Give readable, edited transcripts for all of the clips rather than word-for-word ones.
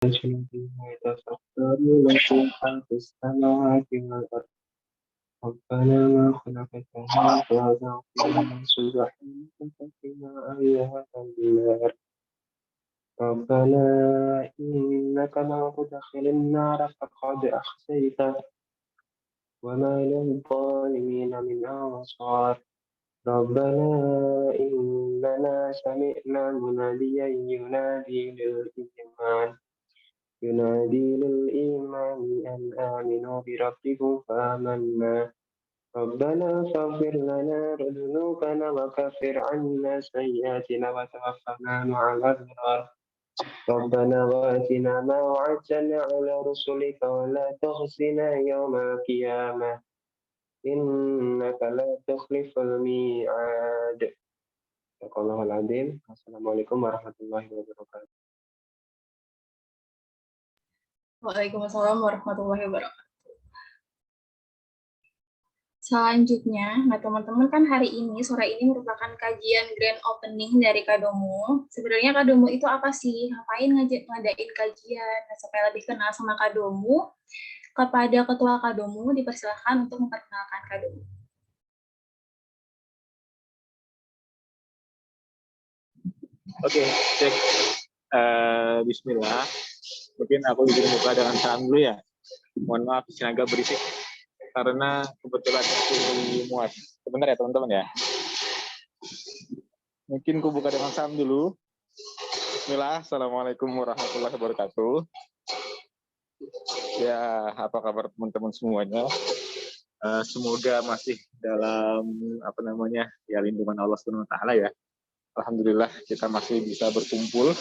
فيها يتفكرون في خلق السماوات والأرض ربنا ما خلقت هذا باطلا سبحانك فقنا عذاب النار ربنا إنك من تدخل النار فقد أخزيته وما للظالمين من أنصار ربنا إننا سمعنا مناديا ينادي للإيمان أن آمنوا بربكم فآمنا ربنا فاغفر لنا ذنوبنا وكفر عنا سيئاتنا وتوفنا مع الأبرار ربنا وآتنا ما وعدتنا على رسلك ولا تخزنا يوم القيامة إنك لا تخلف الميعاد صدق الله العظيم. Assalamualaikum warahmatullahi wabarakatuh. Waalaikumsalam warahmatullahi wabarakatuh. Selanjutnya, nah teman-teman kan hari ini, sore ini merupakan kajian grand opening dari Kadomu. Sebenarnya Kadomu itu apa sih? Ngapain ngadain kajian? Nah, supaya lebih kenal sama Kadomu, kepada Ketua Kadomu dipersilakan untuk memperkenalkan Kadomu. Oke, cek. Bismillah. Mungkin aku izin buka dengan salam dulu ya. Mohon maaf, sini agak berisik karena kebetulan aku muat. Sebentar ya teman-teman ya. Mungkin aku buka dengan salam dulu. Bismillah. Assalamualaikum warahmatullahi wabarakatuh. Ya, apa kabar teman-teman semuanya? Semoga masih dalam ya lindungan Allah Subhanahu wa taala ya. Alhamdulillah kita masih bisa berkumpul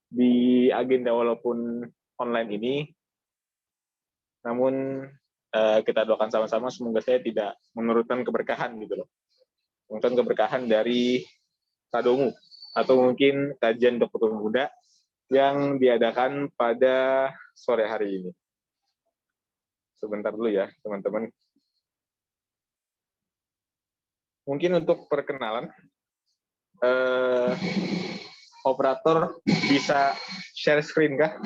di agenda walaupun online ini. Namun kita doakan sama-sama semoga saya tidak menurunkan keberkahan gitu loh. Menurunkan keberkahan dari Kadomu atau mungkin kajian dokter muda yang diadakan pada sore hari ini. Sebentar dulu ya teman-teman. Mungkin untuk perkenalan, operator bisa share screen kah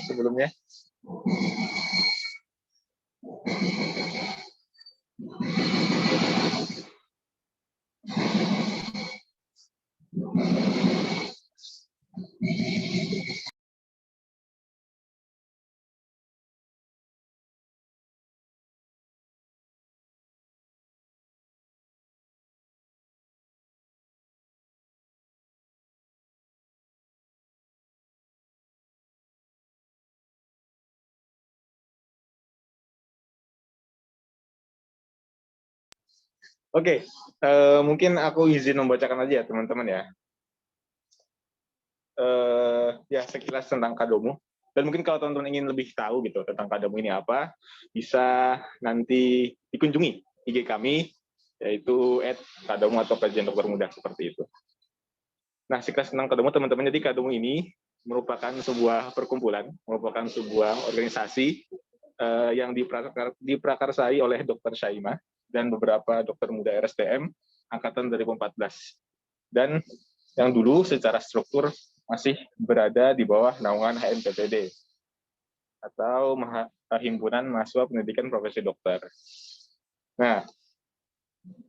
sebelumnya? Oke, mungkin aku izin membacakan aja ya teman-teman ya. Ya sekilas tentang Kadomu. Dan mungkin kalau teman-teman ingin lebih tahu gitu tentang Kadomu ini apa, bisa nanti dikunjungi IG kami, yaitu @kadomu atau kajian dokter muda seperti itu. Nah, sekilas tentang Kadomu teman-teman, jadi Kadomu ini merupakan sebuah perkumpulan, merupakan sebuah organisasi yang diprakarsai oleh Dr. Syaimah dan beberapa dokter muda RSTM angkatan 2014. Dan yang dulu secara struktur masih berada di bawah naungan HMPTD atau Himpunan Mahasiswa Pendidikan Profesi Dokter. Nah,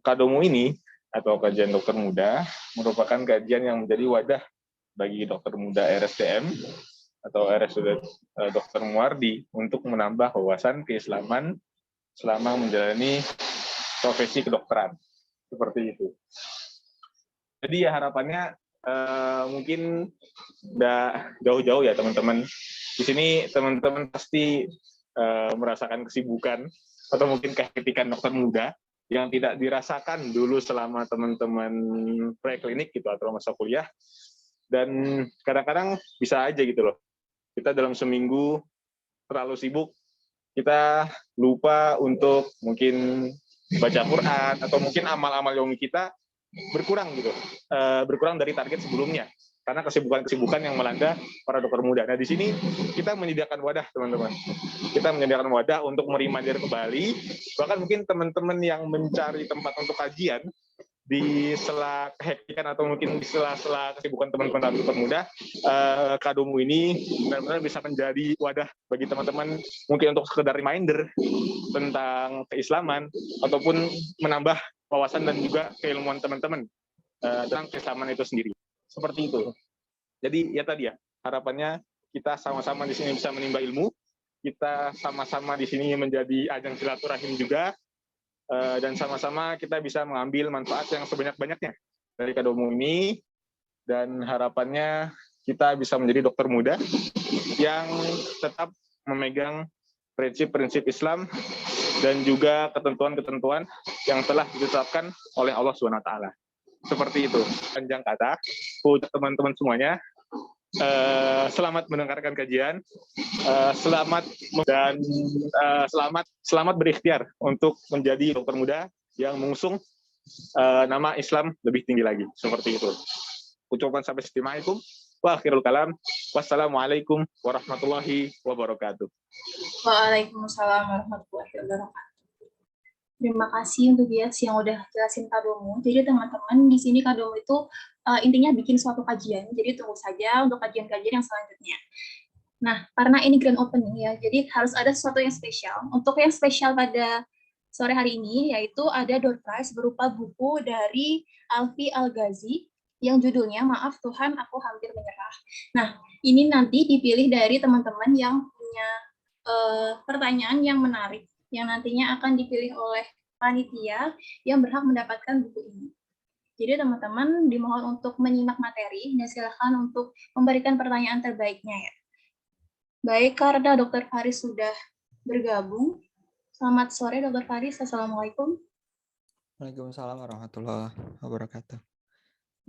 Kadomu ini atau kajian dokter muda merupakan kajian yang menjadi wadah bagi dokter muda RSTM atau RSUD Dr. Muardi untuk menambah wawasan keislaman selama menjalani profesi kedokteran. Seperti itu. Jadi ya harapannya mungkin nggak jauh-jauh ya teman-teman. Di sini teman-teman pasti merasakan kesibukan atau mungkin kehektikan dokter muda yang tidak dirasakan dulu selama teman-teman preklinik gitu atau masa kuliah. Dan kadang-kadang bisa aja gitu loh. Kita dalam seminggu terlalu sibuk, kita lupa untuk mungkin baca Quran atau mungkin amal-amal yomi kita berkurang gitu, berkurang dari target sebelumnya karena kesibukan-kesibukan yang melanda para dokter muda. Nah di sini kita menyediakan wadah teman-teman, kita menyediakan wadah untuk merimandir kembali, bahkan mungkin teman-teman yang mencari tempat untuk kajian di sela kehektikan atau mungkin di sela-sela kesibukan teman-teman dokter muda, Kadomu ini benar-benar bisa menjadi wadah bagi teman-teman mungkin untuk sekedar reminder tentang keislaman ataupun menambah wawasan dan juga keilmuan teman-teman tentang keislaman itu sendiri. Seperti itu. Jadi ya tadi ya, harapannya kita sama-sama di sini bisa menimba ilmu, kita sama-sama di sini menjadi ajang silaturahim juga, dan sama-sama kita bisa mengambil manfaat yang sebanyak-banyaknya dari Kadomu ini, dan harapannya kita bisa menjadi dokter muda yang tetap memegang prinsip-prinsip Islam dan juga ketentuan-ketentuan yang telah ditetapkan oleh Allah SWT. Seperti itu. Panjang kata, untuk teman-teman semuanya, selamat mendengarkan kajian, selamat berikhtiar untuk menjadi dokter muda yang mengusung nama Islam lebih tinggi lagi. Seperti itu. Ucapan sampai Assalamualaikum wa akhirul kalam. Wassalamualaikum warahmatullahi wabarakatuh. Waalaikumsalam warahmatullahi wabarakatuh. Terima kasih untuk Gias yang udah jelasin Kadomu. Jadi teman-teman, di sini Kadomu itu intinya bikin suatu kajian. Jadi tunggu saja untuk kajian-kajian yang selanjutnya. Nah, karena ini grand opening ya, jadi harus ada sesuatu yang spesial. Untuk yang spesial pada sore hari ini, yaitu ada door prize berupa buku dari Alfi Al-Ghazi yang judulnya Maaf Tuhan, Aku Hampir Menyerah. Nah, ini nanti dipilih dari teman-teman yang punya pertanyaan yang menarik, yang nantinya akan dipilih oleh panitia yang berhak mendapatkan buku ini. Jadi teman-teman dimohon untuk menyimak materi dan silakan untuk memberikan pertanyaan terbaiknya ya. Baik, karena Dr. Faris sudah bergabung. Selamat sore Dr. Faris, Assalamualaikum. Waalaikumsalam warahmatullahi wabarakatuh.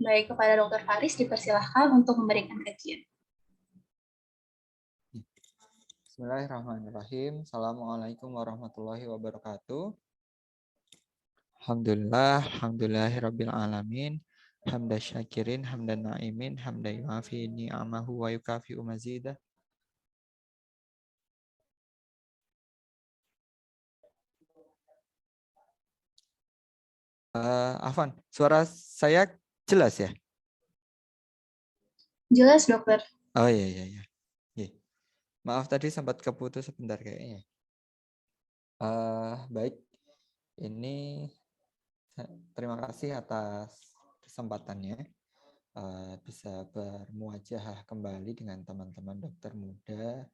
Baik, kepada Dr. Faris dipersilahkan untuk memberikan kajian. Bismillahirrahmanirrahim. Assalamualaikum warahmatullahi wabarakatuh. Alhamdulillahirabbil alamin. Hamda syakirin, hamdan na'imin, hamda yuafi ni'amahu wa yukafi'u mazidah. Afwan, suara saya jelas ya? Jelas, Dokter. Oh iya. Maaf tadi sempat keputus sebentar kayaknya. Baik, ini terima kasih atas kesempatannya bisa bermuajahah kembali dengan teman-teman dokter muda.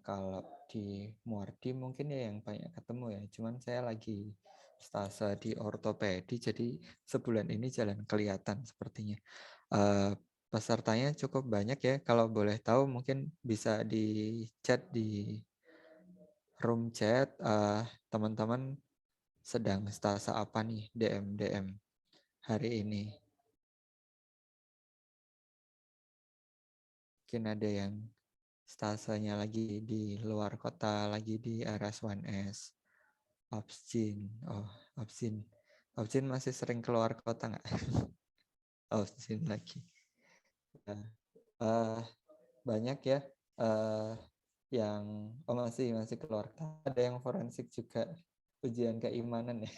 Kalau di Muardi mungkin ya yang banyak ketemu ya, cuman saya lagi stase di ortopedi, jadi sebulan ini jalan kelihatan sepertinya. Pesertanya cukup banyak ya, kalau boleh tahu mungkin bisa di chat di room chat, teman-teman sedang stase apa nih, DM hari ini. Mungkin ada yang stasenya lagi di luar kota, lagi di RS1S. Opsin masih sering keluar kota nggak? Opsin lagi. Banyak ya yang masih keluar kota. Ada yang forensik juga, ujian keimanan ya.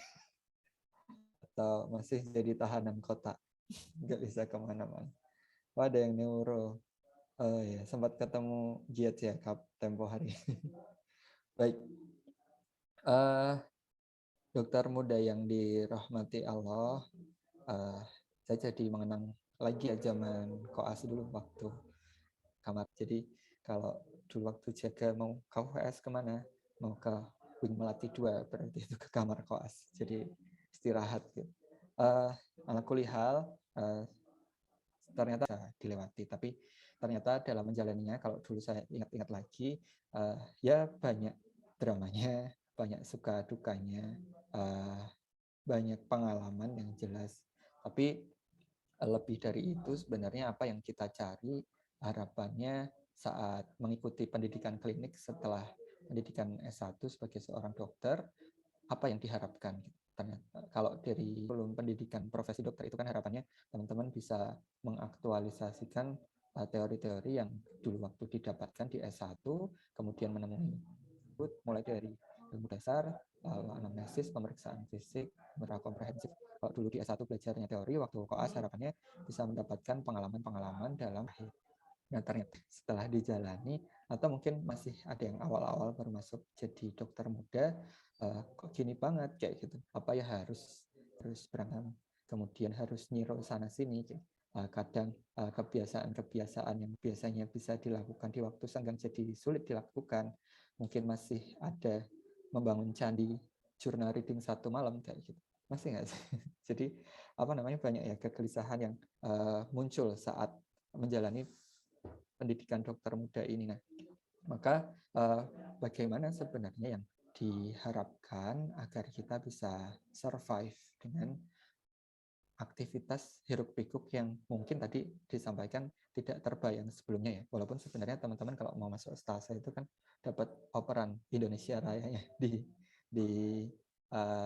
Atau masih jadi tahanan kota, nggak bisa kemana-mana. Ada yang neuro. Oh ya, sempat ketemu Giat ya tempo hari. Baik. Dokter muda yang dirahmati Allah, saya jadi mengenang lagi ya zaman koas dulu waktu kamar. Jadi kalau dulu waktu jaga mau ke UPS kemana? Mau ke Wing Melati 2, berarti itu ke kamar koas. Jadi istirahat gitu. Ala kulihal, ternyata dilewati, tapi ternyata dalam menjalaninya kalau dulu saya ingat-ingat lagi, ya banyak dramanya, banyak suka dukanya, banyak pengalaman yang jelas. Tapi lebih dari itu sebenarnya apa yang kita cari, harapannya saat mengikuti pendidikan klinik setelah pendidikan S1 sebagai seorang dokter, apa yang diharapkan. Ternyata kalau dari belum pendidikan profesi dokter itu kan harapannya teman-teman bisa mengaktualisasikan teori-teori yang dulu waktu didapatkan di S1, kemudian menemui mulai dari ilmu dasar, anamnesis, pemeriksaan fisik, komprehensif. Kalau dulu di S1 belajarnya teori, waktu koas harapannya bisa mendapatkan pengalaman-pengalaman dalam akhir. Nah, ternyata setelah dijalani, atau mungkin masih ada yang awal-awal baru masuk jadi dokter muda, kok gini banget kayak gitu. Apa ya harus berangkat, kemudian harus nyiro sana sini. Kadang kebiasaan-kebiasaan yang biasanya bisa dilakukan di waktu senggang jadi sulit dilakukan. Mungkin masih ada membangun candi jurnal reading 1 malam kayak gitu. Masih nggak sih? Jadi banyak ya kegelisahan yang muncul saat menjalani pendidikan dokter muda ini. Nah, maka bagaimana sebenarnya yang diharapkan agar kita bisa survive dengan aktivitas hiruk pikuk yang mungkin tadi disampaikan tidak terbayang sebelumnya ya. Walaupun sebenarnya teman-teman kalau mau masuk stase itu kan dapat operan Indonesia Raya ya di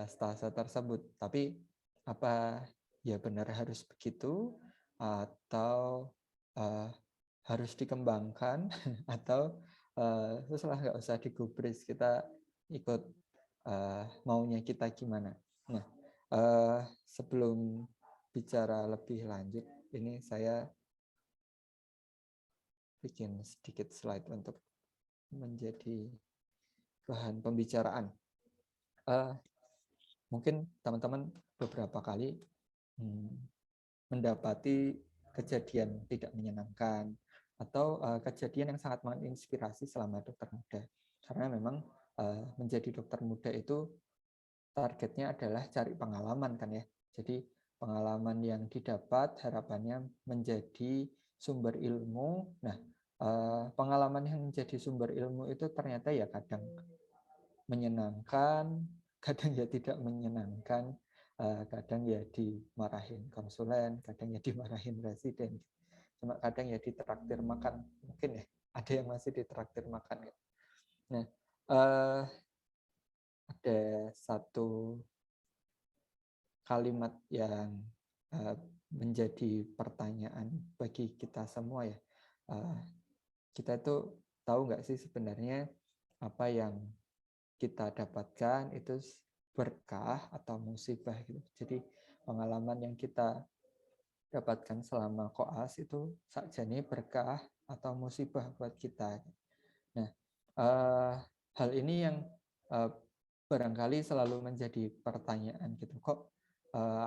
stase tersebut. Tapi apa ya benar harus begitu atau harus dikembangkan atau setelah nggak usah digubris, kita ikut maunya kita gimana. Nah, sebelum bicara lebih lanjut, ini saya bikin sedikit slide untuk menjadi bahan pembicaraan. Mungkin teman-teman beberapa kali mendapati kejadian tidak menyenangkan atau kejadian yang sangat menginspirasi selama dokter muda. Karena memang menjadi dokter muda itu targetnya adalah cari pengalaman kan ya. Jadi pengalaman yang didapat harapannya menjadi sumber ilmu. Nah, pengalaman yang menjadi sumber ilmu itu ternyata ya kadang menyenangkan, kadang ya tidak menyenangkan, kadang ya dimarahin konsulen, kadang ya dimarahin residen, cuma kadang ya ditraktir makan, mungkin ya ada yang masih ditraktir makan. Nah, ada satu kalimat yang menjadi pertanyaan bagi kita semua ya. Kita itu tahu nggak sih sebenarnya apa yang kita dapatkan itu berkah atau musibah gitu. Jadi pengalaman yang kita dapatkan selama koas itu sakjane berkah atau musibah buat kita. Nah, hal ini yang barangkali selalu menjadi pertanyaan gitu. Kok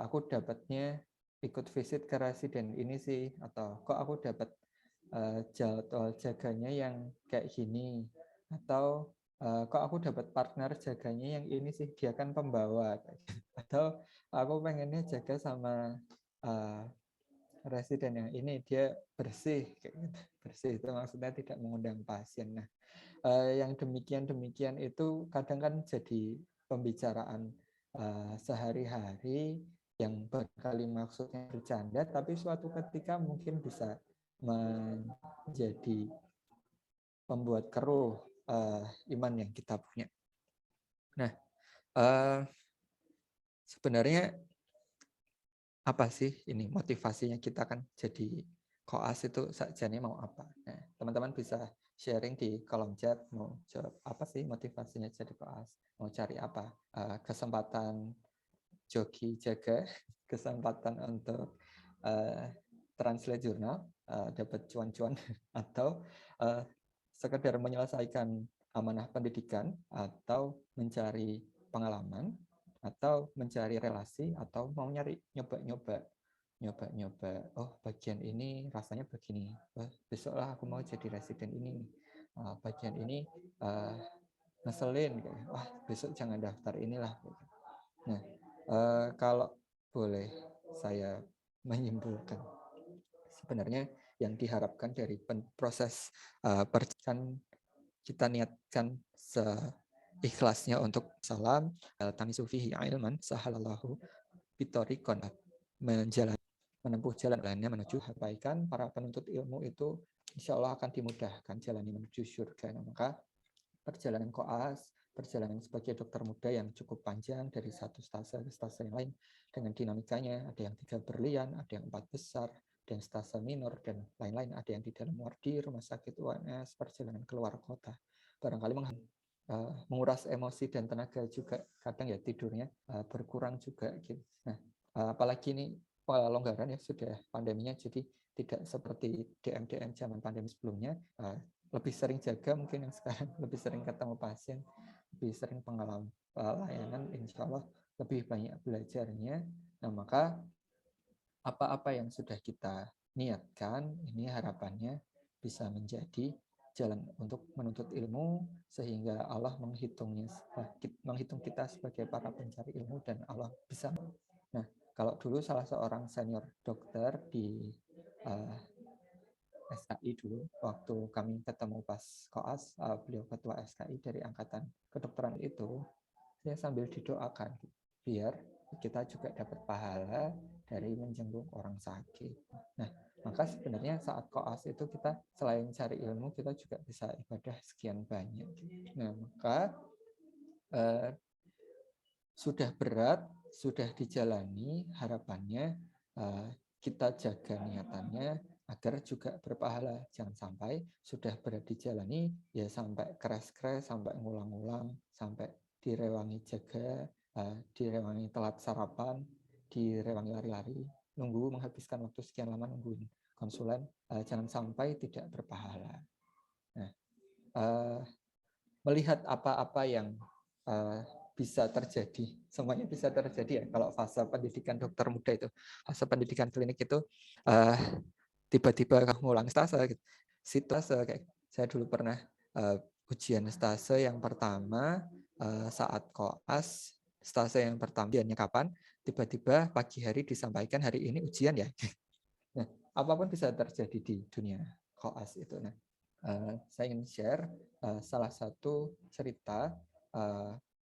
aku dapatnya ikut visit ke residen ini sih, atau kok aku dapat jadwal jaganya yang kayak gini, atau kok aku dapat partner jaganya yang ini sih, dia kan pembawa, atau aku pengennya jaga sama residen yang ini, dia bersih kayak gitu. Bersih itu maksudnya tidak mengundang pasien. Nah, yang demikian itu kadang kan jadi pembicaraan sehari-hari yang berkali maksudnya bercanda, tapi suatu ketika mungkin bisa menjadi membuat keruh iman yang kita punya. Nah, sebenarnya apa sih ini motivasinya kita kan jadi koas itu sakjane mau apa? Nah, teman-teman bisa sharing di kolom chat, mau jawab apa sih motivasinya jadi koas? Mau cari apa? Kesempatan joki jaga, kesempatan untuk translate jurnal, dapat cuan-cuan, atau sekedar menyelesaikan amanah pendidikan, atau mencari pengalaman, atau mencari relasi, atau mau nyari nyoba-nyoba, oh bagian ini rasanya begini, besoklah aku mau jadi residen ini, bagian ini ngeselin, wah besok jangan daftar inilah. Nah, kalau boleh saya menyimpulkan, sebenarnya yang diharapkan dari proses perjalanan, kita niatkan seikhlasnya untuk salam tamisu fihi ilman sahalallahu bitorikon, menempuh jalan lainnya menuju kebaikan. Para penuntut ilmu itu insya Allah akan dimudahkan jalannya menuju surga. Nah, maka perjalanan koas, perjalanan sebagai dokter muda yang cukup panjang dari satu stase ke stase yang lain dengan dinamikanya, ada yang 3 berlian, ada yang 4 besar, ada yang stase minor, dan lain-lain, ada yang di dalam wardi, rumah sakit UNS, perjalanan keluar kota. Barangkali menguras emosi dan tenaga juga, kadang ya tidurnya berkurang juga gitu. Nah, apalagi ini pelonggaran ya, sudah pandeminya, jadi tidak seperti DM zaman pandemi sebelumnya, lebih sering jaga mungkin yang sekarang, lebih sering ketemu pasien, lebih sering pengalaman layanan, insya Allah lebih banyak belajarnya. Nah, maka apa-apa yang sudah kita niatkan, ini harapannya bisa menjadi jalan untuk menuntut ilmu, sehingga Allah menghitung kita sebagai para pencari ilmu, dan Allah bisa. Nah, kalau dulu salah seorang senior dokter di SKI dulu, waktu kami ketemu pas koas, beliau ketua SKI dari angkatan kedokteran itu, saya sambil didoakan biar kita juga dapat pahala dari menjenguk orang sakit. Nah, maka sebenarnya saat koas itu kita selain cari ilmu, kita juga bisa ibadah sekian banyak. Nah, maka sudah berat, sudah dijalani, harapannya kita jaga niatannya agar juga berpahala. Jangan sampai sudah berat dijalani, ya sampai keras-keras, sampai ngulang-ngulang, sampai direwangi jaga, direwangi telat sarapan, direwangi lari-lari, nunggu menghabiskan waktu sekian lama nungguin konsulen, jangan sampai tidak berpahala. Nah, melihat apa-apa yang bisa terjadi, semuanya bisa terjadi ya kalau fase pendidikan dokter muda itu, fase pendidikan klinik itu tiba-tiba ngulang stase gitu. Stase kayak saya dulu pernah ujian stase yang pertama saat koas, stase yang pertama ujiannya kapan, tiba-tiba pagi hari disampaikan hari ini ujian ya. Nah, apapun bisa terjadi di dunia koas itu. Nah, saya ingin share salah satu cerita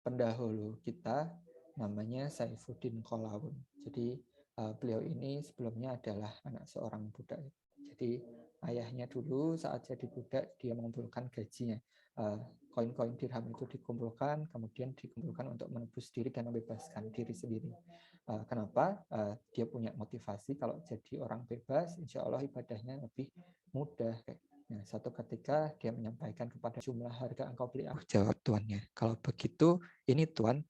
pendahulu kita, namanya Saifuddin Qolawun. Jadi beliau ini sebelumnya adalah anak seorang budak. Jadi ayahnya dulu saat jadi budak dia mengumpulkan gajinya. Koin-koin dirham itu dikumpulkan, kemudian dikumpulkan untuk menebus diri dan membebaskan diri sendiri. Kenapa? Dia punya motivasi kalau jadi orang bebas, insya Allah ibadahnya lebih mudah. Nah, satu ketika dia menyampaikan kepada jumlah harga engkau beli aku, jawab tuannya, kalau begitu ini tuan,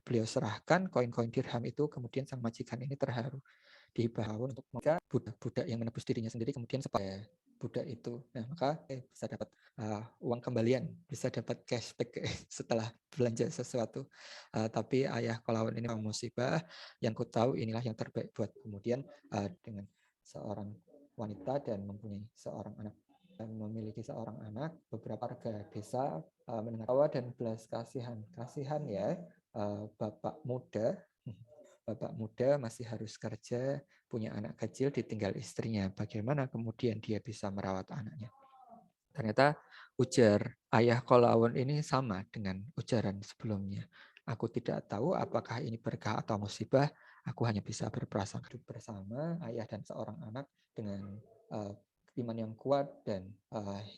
beliau serahkan koin-koin dirham itu, kemudian sang majikan ini terharu, dibawa untuk maka budak yang menebus dirinya sendiri, kemudian supaya budak itu, nah maka bisa dapat uang kembalian, bisa dapat cashback setelah belanja sesuatu. Tapi ayah Qolawun ini musibah, yang ku tahu inilah yang terbaik buat kemudian dengan seorang wanita dan mempunyai seorang anak, dan memiliki seorang anak, beberapa warga desa mendengar tawa dan belas kasihan ya, bapak muda masih harus kerja, punya anak kecil, ditinggal istrinya, bagaimana kemudian dia bisa merawat anaknya. Ternyata ujar ayah Qolawun ini sama dengan ujaran sebelumnya. Aku tidak tahu apakah ini berkah atau musibah, aku hanya bisa berprasangka hidup bersama ayah dan seorang anak dengan iman yang kuat dan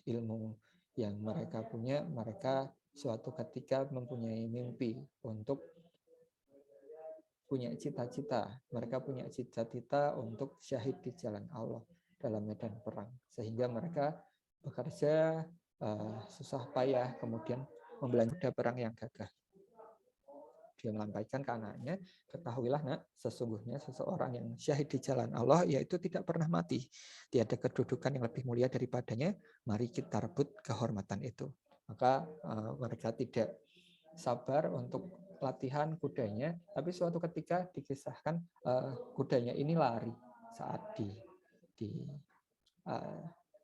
ilmu yang mereka punya. Mereka suatu ketika mempunyai mimpi untuk punya cita-cita. Mereka punya cita-cita untuk syahid di jalan Allah dalam medan perang. Sehingga mereka bekerja susah payah, kemudian membelanja perang yang gagah. Dia melampaikan ke anaknya, ketahuilah nak, sesungguhnya seseorang yang syahid di jalan Allah yaitu tidak pernah mati. Tiada kedudukan yang lebih mulia daripadanya, mari kita rebut kehormatan itu. Maka mereka tidak sabar untuk latihan kudanya, tapi suatu ketika dikisahkan kudanya ini lari saat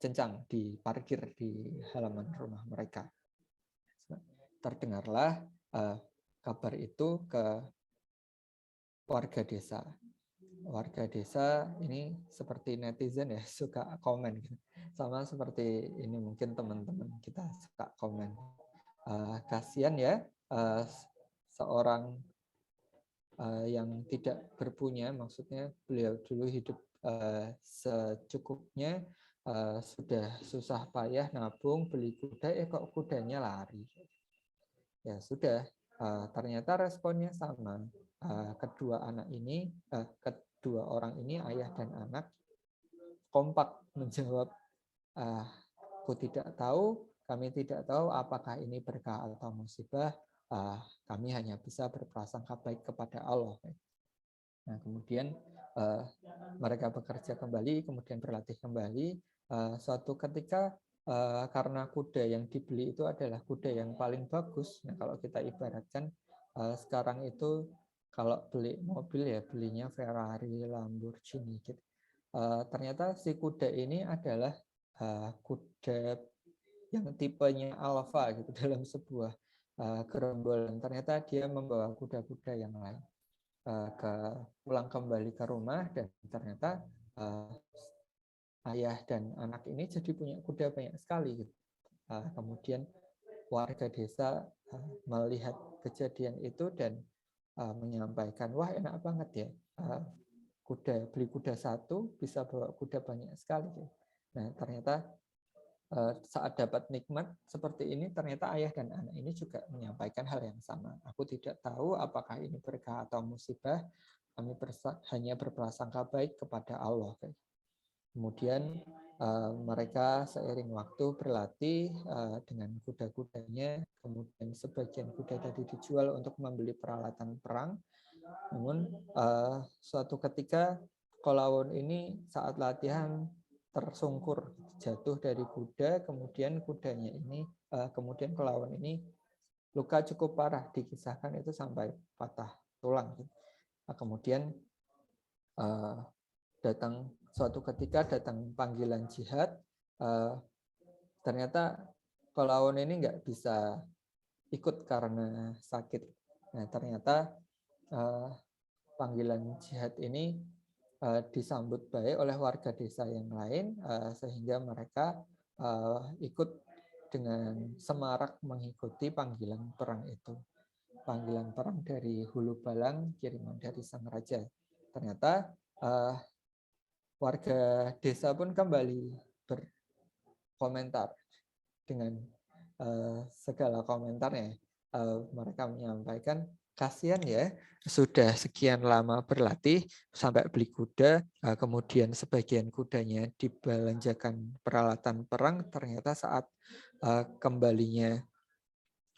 cencang, diparkir di halaman rumah mereka. Terdengarlah kabar itu ke warga desa. Warga desa ini seperti netizen ya, suka komen gitu. Sama seperti ini mungkin teman-teman kita suka komen. Kasihan ya seorang yang tidak berpunya, maksudnya beliau dulu hidup secukupnya, sudah susah payah nabung beli kuda, kok kudanya lari. Ya sudah, ternyata responnya sama. Kedua orang ini, ayah dan anak, kompak menjawab, aku tidak tahu, kami tidak tahu apakah ini berkah atau musibah, kami hanya bisa berprasangka baik kepada Allah. Nah, kemudian mereka bekerja kembali, kemudian berlatih kembali. Suatu ketika karena kuda yang dibeli itu adalah kuda yang paling bagus. Nah, kalau kita ibaratkan sekarang itu kalau beli mobil ya belinya Ferrari, Lamborghini gitu. Ternyata si kuda ini adalah kuda yang tipenya alfa gitu dalam sebuah gerombolan. Ternyata dia membawa kuda-kuda yang lain pulang kembali ke rumah, dan ternyata ayah dan anak ini jadi punya kuda banyak sekali gitu. Kemudian warga desa melihat kejadian itu dan menyampaikan, wah enak banget ya, beli kuda satu bisa bawa kuda banyak sekali. Nah, ternyata saat dapat nikmat seperti ini, ternyata ayah dan anak ini juga menyampaikan hal yang sama. Aku tidak tahu apakah ini berkah atau musibah, kami hanya berprasangka baik kepada Allah. Kemudian mereka seiring waktu berlatih dengan kuda-kudanya, kemudian sebagian kuda tadi dijual untuk membeli peralatan perang. Namun suatu ketika Kolawun ini saat latihan tersungkur, jatuh dari kuda, kemudian kudanya ini, kemudian Kolawun ini luka cukup parah, dikisahkan itu sampai patah tulang. Kemudian suatu ketika datang panggilan jihad, ternyata Kolawun ini nggak bisa ikut karena sakit. Nah, ternyata panggilan jihad ini disambut baik oleh warga desa yang lain, sehingga mereka ikut dengan semarak mengikuti panggilan perang itu. Panggilan perang dari Hulu Balang, kiriman dari sang raja. Ternyata warga desa pun kembali berkomentar dengan segala komentarnya. Mereka menyampaikan, kasihan ya, sudah sekian lama berlatih sampai beli kuda, kemudian sebagian kudanya dibelanjakan peralatan perang, ternyata saat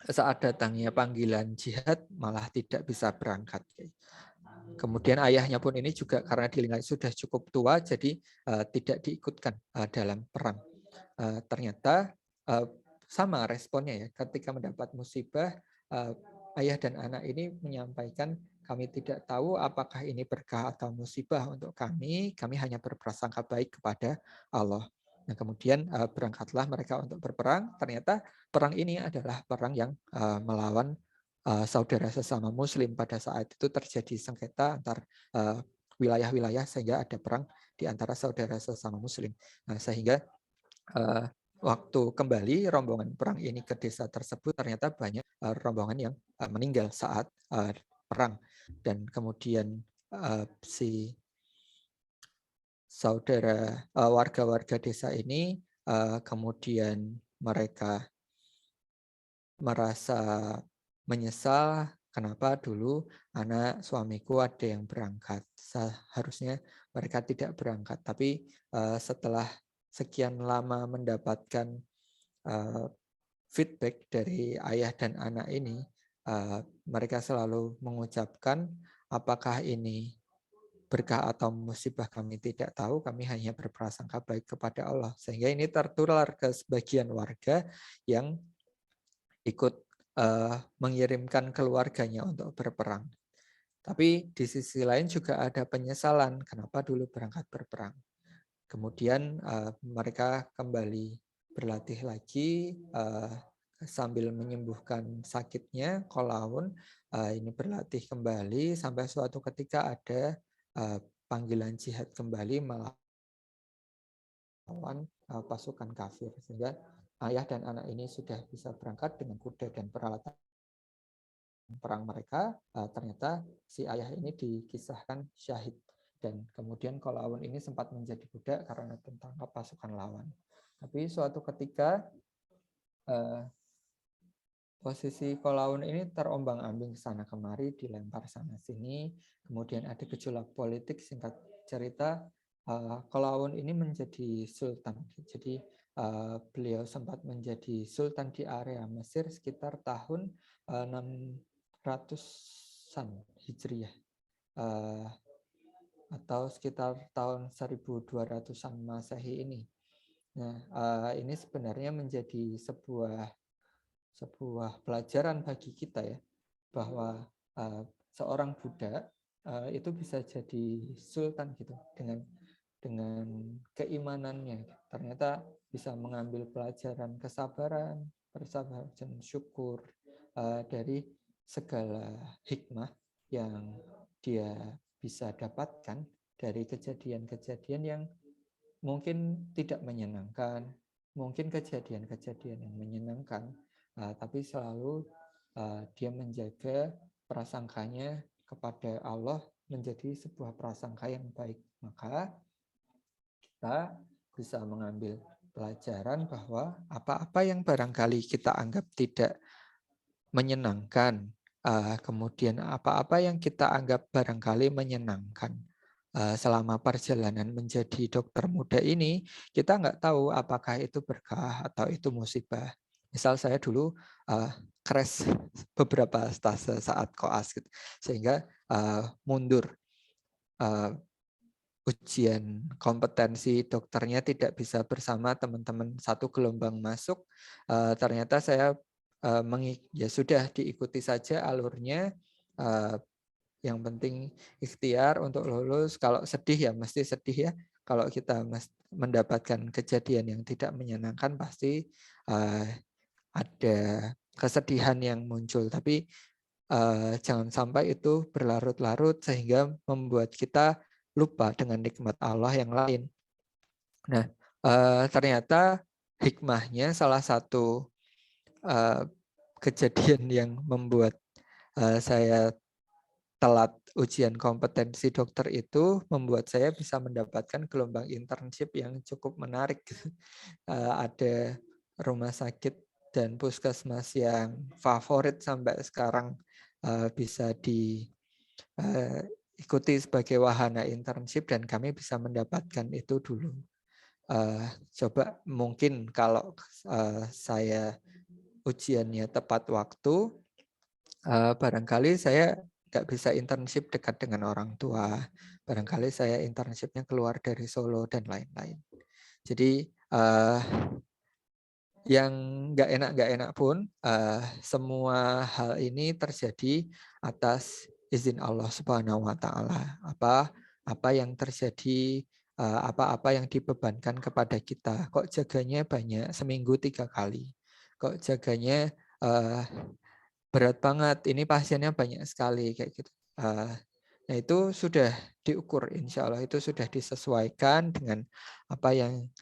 saat datangnya panggilan jihad malah tidak bisa berangkat. Kemudian ayahnya pun ini juga karena dilihat sudah cukup tua, jadi tidak diikutkan dalam perang. Ternyata sama responnya ya, ketika mendapat musibah, ayah dan anak ini menyampaikan, kami tidak tahu apakah ini berkah atau musibah untuk kami hanya berprasangka baik kepada Allah. Nah, kemudian berangkatlah mereka untuk berperang. Ternyata perang ini adalah perang yang melawan saudara sesama Muslim. Pada saat itu terjadi sengketa antar wilayah-wilayah, sehingga ada perang di antara saudara sesama Muslim. Nah, sehingga waktu kembali rombongan perang ini ke desa tersebut, ternyata banyak rombongan yang meninggal saat perang. Dan kemudian si saudara warga-warga desa ini kemudian mereka merasa menyesal, kenapa dulu anak suamiku ada yang berangkat. Seharusnya mereka tidak berangkat. Tapi setelah sekian lama mendapatkan feedback dari ayah dan anak ini, mereka selalu mengucapkan, apakah ini berkah atau musibah kami tidak tahu, kami hanya berprasangka baik kepada Allah. Sehingga ini tertular ke sebagian warga yang ikut mengirimkan keluarganya untuk berperang. Tapi di sisi lain juga ada penyesalan, kenapa dulu berangkat berperang. Kemudian mereka kembali berlatih lagi sambil menyembuhkan sakitnya. Kolawun ini berlatih kembali sampai suatu ketika ada panggilan jihad kembali melawan pasukan kafir, sehingga ayah dan anak ini sudah bisa berangkat dengan kuda dan peralatan perang mereka. Ternyata si ayah ini dikisahkan syahid, dan kemudian Kolawun ini sempat menjadi budak karena tertangkap pasukan lawan. Tapi suatu ketika posisi Kolawun ini terombang-ambing sana kemari, dilempar sana sini, kemudian ada gejolak politik. Singkat cerita, Kolawun ini menjadi sultan. Jadi beliau sempat menjadi sultan di area Mesir sekitar tahun 600-an Hijriah, atau sekitar tahun 1200-an Masehi ini. Nah, ini sebenarnya menjadi sebuah pelajaran bagi kita ya, bahwa seorang budak itu bisa jadi sultan gitu dengan keimanannya. Ternyata bisa mengambil pelajaran kesabaran, persabaran, syukur dari segala hikmah yang dia bisa dapatkan dari kejadian-kejadian yang mungkin tidak menyenangkan, mungkin kejadian-kejadian yang menyenangkan, tapi selalu dia menjaga prasangkanya kepada Allah menjadi sebuah prasangka yang baik. Maka kita bisa mengambil pelajaran bahwa apa-apa yang barangkali kita anggap tidak menyenangkan, kemudian apa-apa yang kita anggap barangkali menyenangkan, selama perjalanan menjadi dokter muda ini, kita nggak tahu apakah itu berkah atau itu musibah. Misal saya dulu crash beberapa stase saat koas, gitu, sehingga mundur ujian kompetensi dokternya tidak bisa bersama teman-teman satu gelombang masuk. Ternyata saya ya sudah diikuti saja alurnya. Yang penting ikhtiar untuk lulus. Kalau sedih ya mesti sedih ya. Kalau kita mendapatkan kejadian yang tidak menyenangkan pasti ada kesedihan yang muncul. Tapi jangan sampai itu berlarut-larut sehingga membuat kita lupa dengan nikmat Allah yang lain. Nah, ternyata hikmahnya salah satu kejadian yang membuat saya telat ujian kompetensi dokter itu membuat saya bisa mendapatkan gelombang internship yang cukup menarik. Ada rumah sakit dan puskesmas yang favorit sampai sekarang bisa diikuti sebagai wahana internship dan kami bisa mendapatkan itu dulu. Coba mungkin kalau saya ujiannya tepat waktu, barangkali saya nggak bisa internship dekat dengan orang tua. Barangkali saya internshipnya keluar dari Solo dan lain-lain. Jadi yang nggak enak pun, semua hal ini terjadi atas izin Allah Subhanahu Wa Taala. Apa yang terjadi, apa-apa yang dibebankan kepada kita. Kok jaganya banyak, seminggu 3 kali. Kok jaganya berat banget, ini pasiennya banyak sekali kayak gitu. Nah itu sudah diukur, insya Allah itu sudah disesuaikan dengan apa yang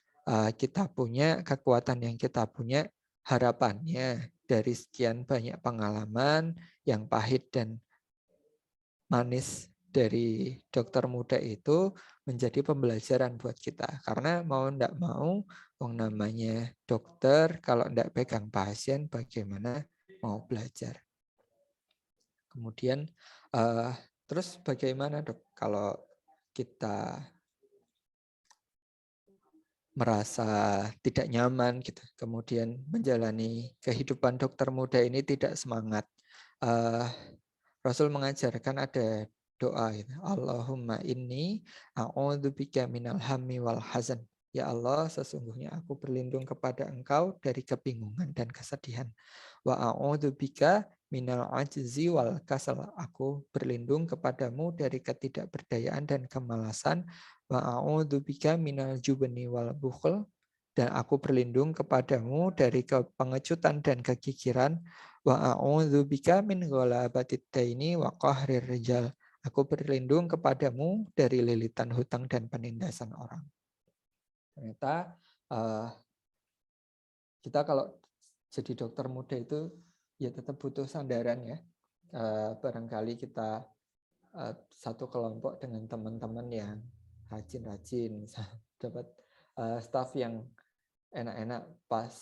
kita punya, kekuatan yang kita punya, harapannya dari sekian banyak pengalaman yang pahit dan manis dari dokter muda itu menjadi pembelajaran buat kita. Karena mau enggak mau, namanya dokter, kalau enggak pegang pasien, bagaimana mau belajar. Kemudian terus bagaimana dok kalau kita merasa tidak nyaman gitu, kemudian menjalani kehidupan dokter muda ini tidak semangat. Rasul mengajarkan ada doa itu, Allahumma inni a'udzubika minal hammi wal hazan. Ya Allah, sesungguhnya aku berlindung kepada Engkau dari kebingungan dan kesedihan. Wa a'udzubika minal ajzi wal kasal. Aku berlindung kepadamu dari ketidakberdayaan dan kemalasan. Wa a'udzubika minal jubni wal bukhl. Dan aku berlindung kepadamu dari pengecutan dan kekikiran. Wa a'udzubika min ghalabatid daini wa qahrir rijal. Aku berlindung kepadamu dari lilitan hutang dan penindasan orang. Ternyata kita kalau jadi dokter muda itu ya tetap butuh sandaran ya. Barangkali kita satu kelompok dengan teman-teman yang rajin-rajin, dapat staf yang enak-enak pas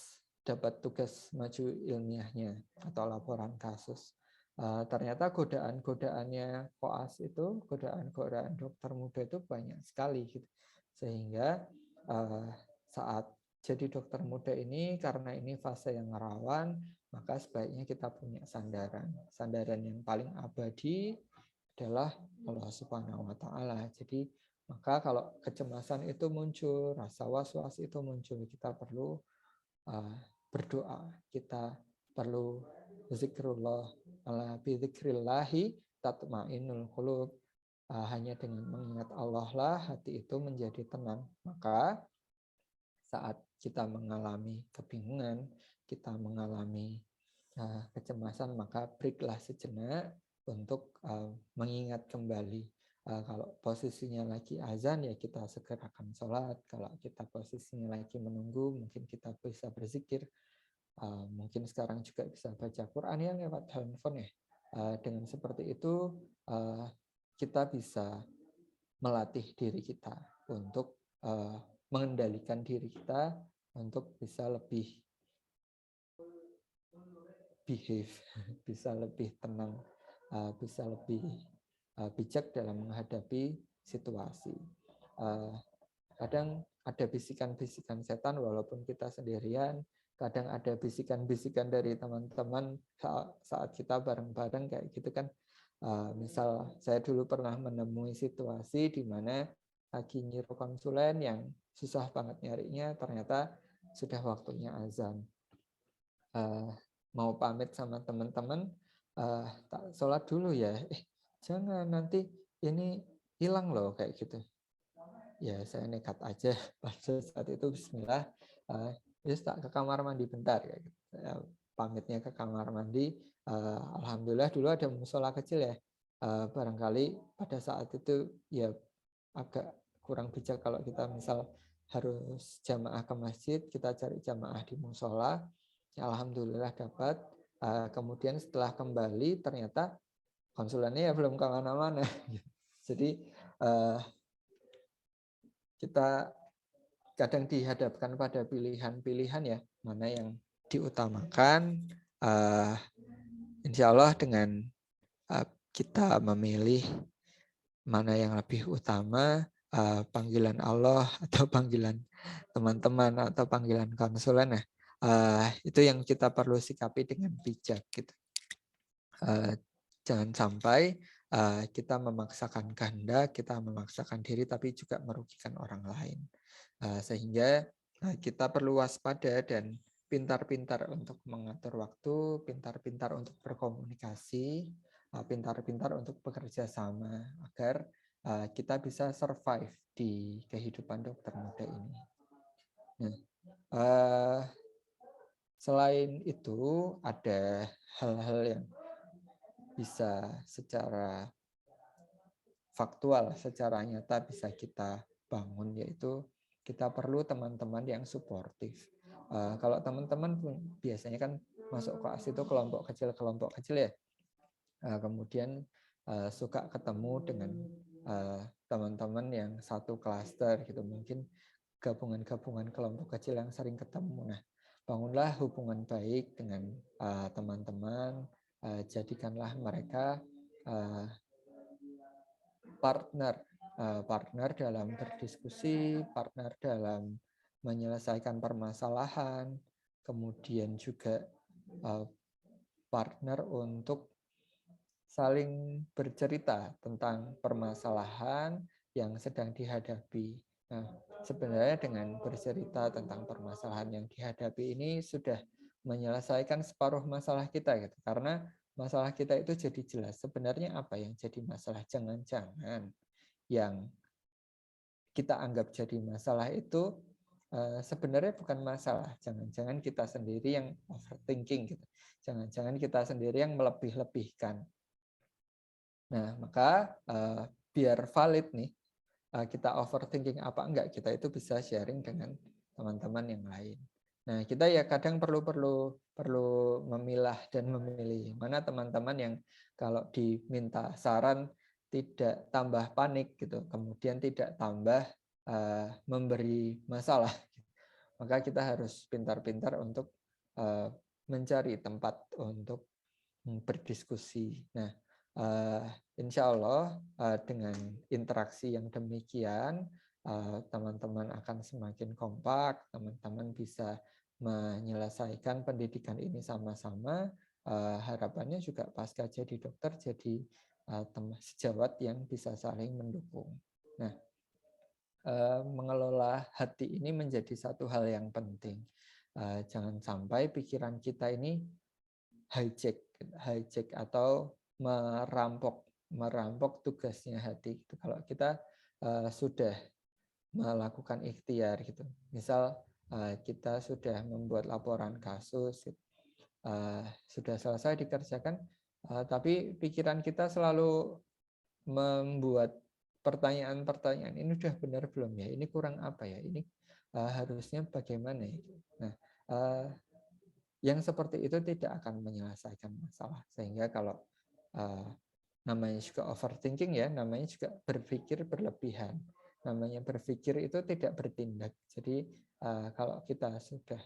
dapat tugas maju ilmiahnya atau laporan kasus. Ternyata godaan-godaannya koas itu, godaan-godaan dokter muda itu banyak sekali gitu. Sehingga saat jadi dokter muda ini karena ini fase yang rawan, maka sebaiknya kita punya sandaran. Sandaran yang paling abadi adalah Allah Subhanahu wa Ta'ala. Jadi maka kalau kecemasan itu muncul, rasa was-was itu muncul, kita perlu berdoa, kita perlu zikrullah, ala bi dzikrillahi tatmainnul qulub. Hanya dengan mengingat Allah lah hati itu menjadi tenang. Maka saat kita mengalami kebingungan, kita mengalami kecemasan, maka breaklah sejenak untuk mengingat kembali. Kalau posisinya lagi azan, ya kita segerakan sholat. Kalau kita posisinya lagi menunggu, mungkin kita bisa berzikir. Mungkin sekarang juga bisa baca Quran yang lewat handphone ya. Dengan seperti itu, kita bisa melatih diri kita untuk mengendalikan diri kita untuk bisa lebih behave, bisa lebih tenang, bisa lebih bijak dalam menghadapi situasi. Kadang ada bisikan-bisikan setan walaupun kita sendirian, kadang ada bisikan-bisikan dari teman-teman saat kita bareng-bareng kayak gitu kan. Misal saya dulu pernah menemui situasi di mana lagi nyiru konsulen yang susah banget nyarinya, ternyata sudah waktunya azan. Mau pamit sama teman-teman, tak sholat dulu ya. Jangan, nanti ini hilang loh kayak gitu. Ya saya nekat aja pada saat itu bismillah, tak ke kamar mandi bentar kayak gitu. Saya pamitnya ke kamar mandi. Alhamdulillah dulu ada musola kecil ya. Barangkali pada saat itu ya agak kurang bijak kalau kita misal harus jamaah ke masjid, kita cari jamaah di musola. Alhamdulillah dapat. Kemudian setelah kembali ternyata konsulennya ya belum kemana-mana. Jadi kita kadang dihadapkan pada pilihan-pilihan ya, mana yang diutamakan. Insya Allah dengan kita memilih mana yang lebih utama, panggilan Allah atau panggilan teman-teman atau panggilan konsulen ya, itu yang kita perlu sikapi dengan bijak gitu. Jangan sampai kita memaksakan kehendak, kita memaksakan diri tapi juga merugikan orang lain. Sehingga kita perlu waspada dan pintar-pintar untuk mengatur waktu, pintar-pintar untuk berkomunikasi, pintar-pintar untuk bekerja sama agar kita bisa survive di kehidupan dokter muda ini. Nah, selain itu ada hal-hal yang bisa secara faktual, secara nyata bisa kita bangun, yaitu kita perlu teman-teman yang suportif. Kalau teman-teman biasanya kan masuk kelas itu kelompok kecil ya. Kemudian suka ketemu dengan teman-teman yang satu klaster gitu, mungkin gabungan-gabungan kelompok kecil yang sering ketemu. Nah, bangunlah hubungan baik dengan teman-teman, jadikanlah mereka partner dalam berdiskusi, partner dalam menyelesaikan permasalahan, kemudian juga partner untuk saling bercerita tentang permasalahan yang sedang dihadapi. Nah, sebenarnya dengan bercerita tentang permasalahan yang dihadapi ini sudah menyelesaikan separuh masalah kita gitu. Karena masalah kita itu jadi jelas. Sebenarnya apa yang jadi masalah? Jangan-jangan yang kita anggap jadi masalah itu sebenarnya bukan masalah. Jangan-jangan kita sendiri yang overthinking gitu. Jangan-jangan kita sendiri yang melebih-lebihkan. Nah, maka biar valid nih, kita overthinking apa enggak, kita itu bisa sharing dengan teman-teman yang lain. Nah, kita ya kadang perlu memilah dan memilih mana teman-teman yang kalau diminta saran tidak tambah panik gitu, kemudian tidak tambah memberi masalah. Maka kita harus pintar-pintar untuk mencari tempat untuk berdiskusi. Nah, insya Allah dengan interaksi yang demikian, teman-teman akan semakin kompak, teman-teman bisa menyelesaikan pendidikan ini sama-sama. Harapannya juga pasca jadi dokter jadi sejawat yang bisa saling mendukung. Nah, mengelola hati ini menjadi satu hal yang penting. Jangan sampai pikiran kita ini hijack atau merampok tugasnya hati. Kalau kita sudah melakukan ikhtiar gitu. Misal kita sudah membuat laporan kasus, sudah selesai dikerjakan, tapi pikiran kita selalu membuat pertanyaan-pertanyaan, ini udah benar belum ya? Ini kurang apa ya? Ini harusnya bagaimana ya? Nah, yang seperti itu tidak akan menyelesaikan masalah. Sehingga kalau namanya juga overthinking ya, namanya juga berpikir berlebihan. Namanya berpikir itu tidak bertindak. Jadi kalau kita sudah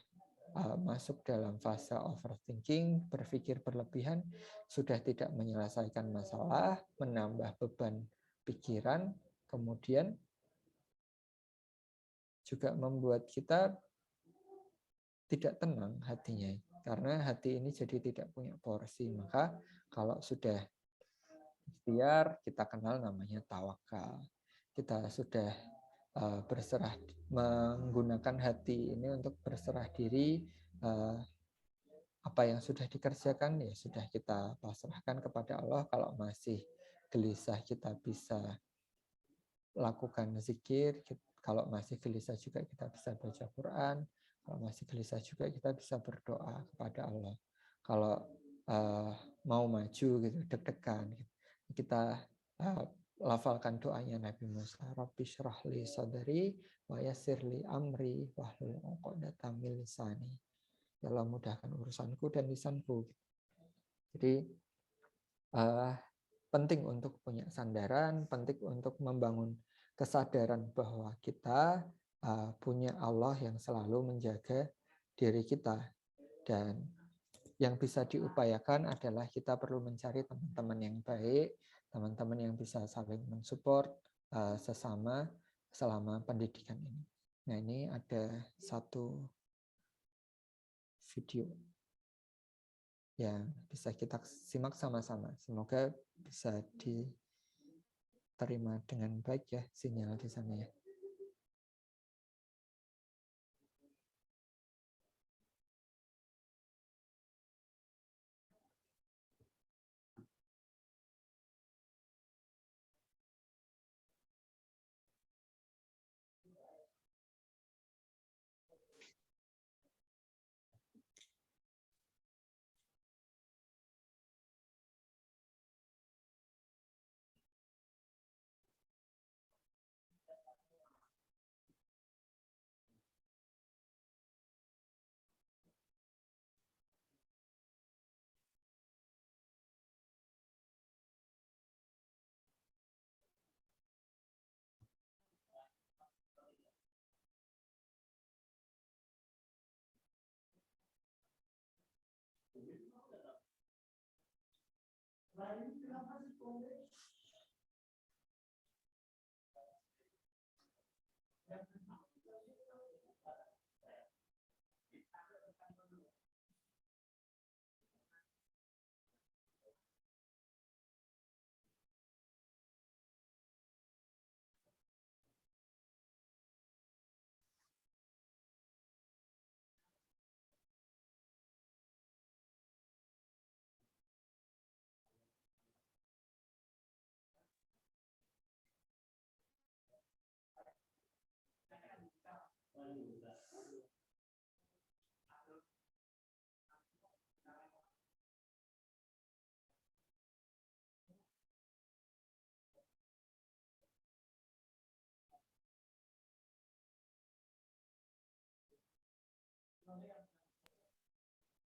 masuk dalam fase overthinking, berpikir berlebihan, sudah tidak menyelesaikan masalah, menambah beban pikiran, kemudian juga membuat kita tidak tenang hatinya. Karena hati ini jadi tidak punya porsi. Maka kalau sudah ikhtiar, kita kenal namanya tawakal. Kita sudah berserah, menggunakan hati ini untuk berserah diri, apa yang sudah dikerjakan ya sudah kita pasrahkan kepada Allah. Kalau masih gelisah kita bisa lakukan zikir, kalau masih gelisah juga kita bisa baca Quran, kalau masih gelisah juga kita bisa berdoa kepada Allah. Kalau mau maju gitu, deg-degan gitu, kita lafalkan doanya Nabi Musa, Rabbi syrah li sadri wa yassir li amri wahlul 'uqdatam min lisani. Ya Allah, mudahkan urusanku dan lisanku. Jadi penting untuk punya sandaran, penting untuk membangun kesadaran bahwa kita punya Allah yang selalu menjaga diri kita. Dan yang bisa diupayakan adalah kita perlu mencari teman-teman yang baik, teman-teman yang bisa saling mensupport sesama selama pendidikan ini. Nah, ini ada satu video yang bisa kita simak sama-sama. Semoga bisa diterima dengan baik ya sinyal di sana ya.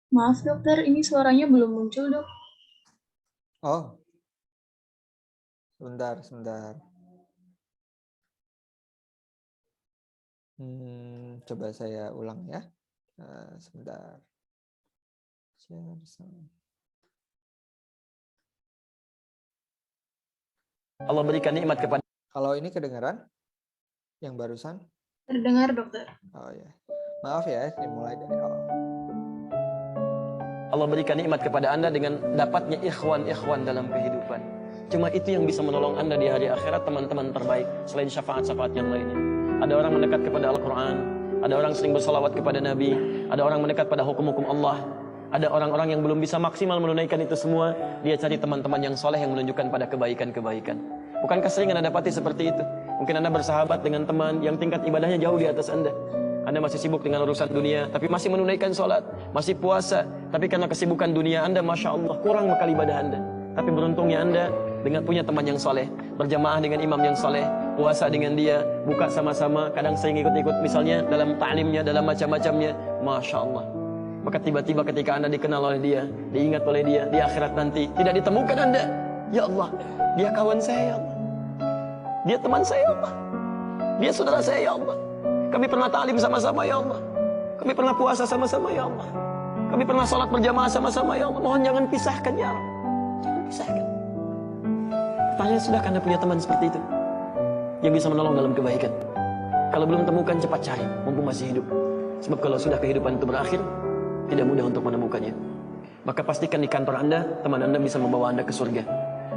Maaf dokter, ini suaranya belum muncul dok. Oh, sebentar. Coba saya ulang ya. Sebentar. Allah berikan nikmat kepada. Kalau ini kedengaran? Yang barusan? Terdengar, dokter. Oh ya. Maaf ya, dimulai dari awal. Allah berikan nikmat kepada Anda dengan dapatnya ikhwan-ikhwan dalam kehidupan. Cuma itu yang bisa menolong Anda di hari akhirat, teman-teman terbaik, selain syafaat-syafaat yang lainnya. Ada orang mendekat kepada Al-Quran, ada orang sering bersalawat kepada Nabi, ada orang mendekat pada hukum-hukum Allah. Ada orang-orang yang belum bisa maksimal menunaikan itu semua, dia cari teman-teman yang soleh yang menunjukkan pada kebaikan-kebaikan. Bukankah sering Anda dapati seperti itu? Mungkin Anda bersahabat dengan teman yang tingkat ibadahnya jauh di atas Anda. Anda masih sibuk dengan urusan dunia, tapi masih menunaikan sholat, masih puasa. Tapi karena kesibukan dunia Anda, Masya Allah, kurang bekal ibadah Anda. Tapi beruntungnya Anda dengan punya teman yang soleh, berjamaah dengan imam yang soleh, puasa dengan dia, buka sama-sama, kadang sering ikut-ikut misalnya dalam ta'limnya, dalam macam-macamnya. Masya Allah. Maka tiba-tiba ketika Anda dikenal oleh dia, diingat oleh dia, di akhirat nanti, tidak ditemukan Anda. Ya Allah, dia kawan saya ya Allah. Dia teman saya ya Allah. Dia saudara saya ya Allah. Kami pernah ta'lim sama-sama ya Allah. Kami pernah puasa sama-sama ya Allah. Kami pernah sholat berjamaah sama-sama ya Allah. Mohon jangan pisahkan ya Allah. Jangan pisahkan. Pertanyaan, sudahkah Anda punya teman seperti itu? Yang bisa menolong dalam kebaikan? Kalau belum temukan, cepat cari, mumpung masih hidup. Sebab kalau sudah kehidupan itu berakhir, tidak mudah untuk menemukannya. Maka pastikan di kantor Anda, teman Anda bisa membawa Anda ke surga.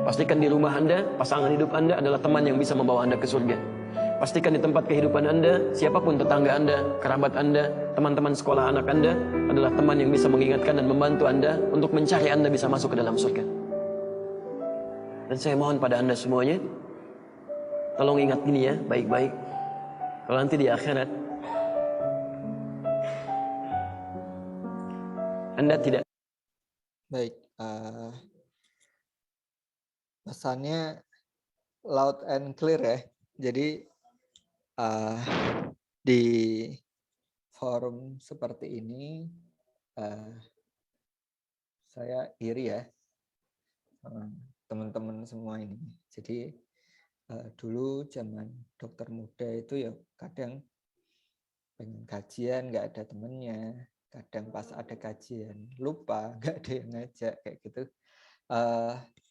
Pastikan di rumah Anda, pasangan hidup Anda adalah teman yang bisa membawa Anda ke surga. Pastikan di tempat kehidupan Anda, siapapun tetangga Anda, kerabat Anda, teman-teman sekolah anak Anda adalah teman yang bisa mengingatkan dan membantu Anda untuk mencari Anda bisa masuk ke dalam surga. Dan saya mohon pada Anda semuanya, tolong ingat gini ya, baik-baik. Kalau nanti di akhirat Anda tidak. Baik, pesannya loud and clear ya. Jadi di forum seperti ini saya iri ya sama teman-teman semua ini. Jadi dulu zaman dokter muda itu ya kadang pengen kajian nggak ada temennya, kadang pas ada kajian lupa nggak ada yang ngajak kayak gitu.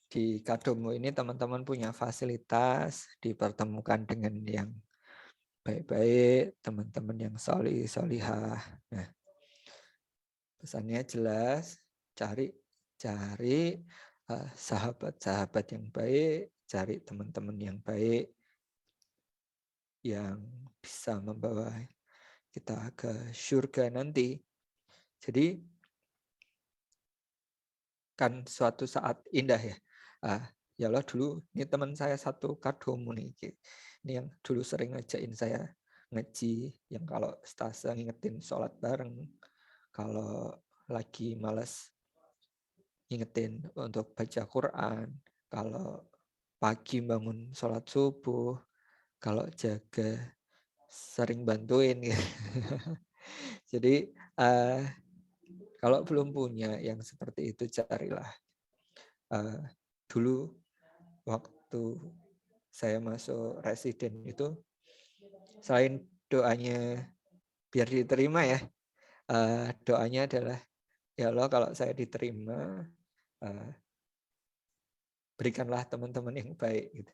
Di Kadomo ini teman-teman punya fasilitas, dipertemukan dengan yang baik-baik, teman-teman yang solihah. Nah, pesannya jelas, cari sahabat-sahabat yang baik, cari teman-teman yang baik yang bisa membawa kita ke surga nanti. Jadi kan suatu saat indah ya. Ya Allah, dulu ini teman saya satu Kadomo nih. Ini yang dulu sering ngajakin saya ngaji, yang kalau stase ngingetin sholat bareng, kalau lagi malas ngingetin untuk baca Quran, kalau pagi bangun sholat subuh, kalau jaga sering bantuin gitu. Jadi kalau belum punya yang seperti itu, carilah. Dulu waktu saya masuk residen itu, selain doanya biar diterima ya, doanya adalah, ya Allah kalau saya diterima, berikanlah teman-teman yang baik. Gitu.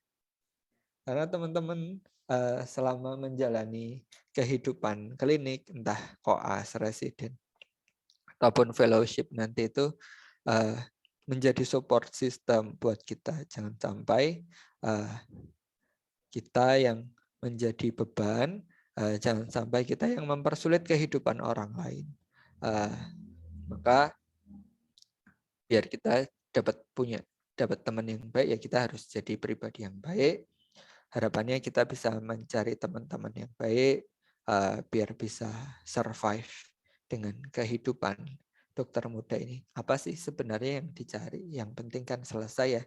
Karena teman-teman selama menjalani kehidupan klinik, entah koas, residen, ataupun fellowship nanti itu menjadi support system buat kita. Jangan sampai kita yang menjadi beban, jangan sampai kita yang mempersulit kehidupan orang lain. Maka biar kita dapat teman yang baik, ya kita harus jadi pribadi yang baik. Harapannya kita bisa mencari teman-teman yang baik, biar bisa survive dengan kehidupan dokter muda ini. Apa sih sebenarnya yang dicari? Yang penting kan selesai ya.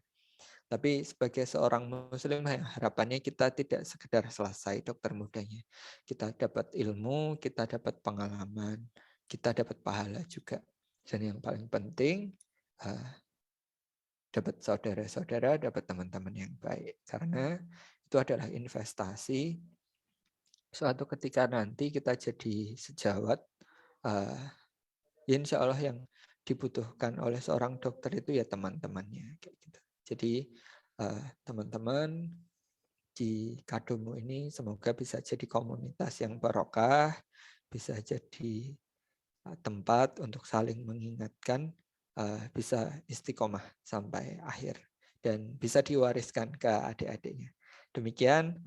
Tapi sebagai seorang muslim, harapannya kita tidak sekedar selesai dokter mudanya. Kita dapat ilmu, kita dapat pengalaman, kita dapat pahala juga. Dan yang paling penting, dapat saudara-saudara, dapat teman-teman yang baik. Karena itu adalah investasi. Suatu ketika nanti kita jadi sejawat, insya Allah yang dibutuhkan oleh seorang dokter itu ya teman-temannya. Kayak gitu. Jadi teman-teman di Kadomu ini semoga bisa jadi komunitas yang barokah, bisa jadi tempat untuk saling mengingatkan, bisa istiqomah sampai akhir dan bisa diwariskan ke adik-adiknya. Demikian,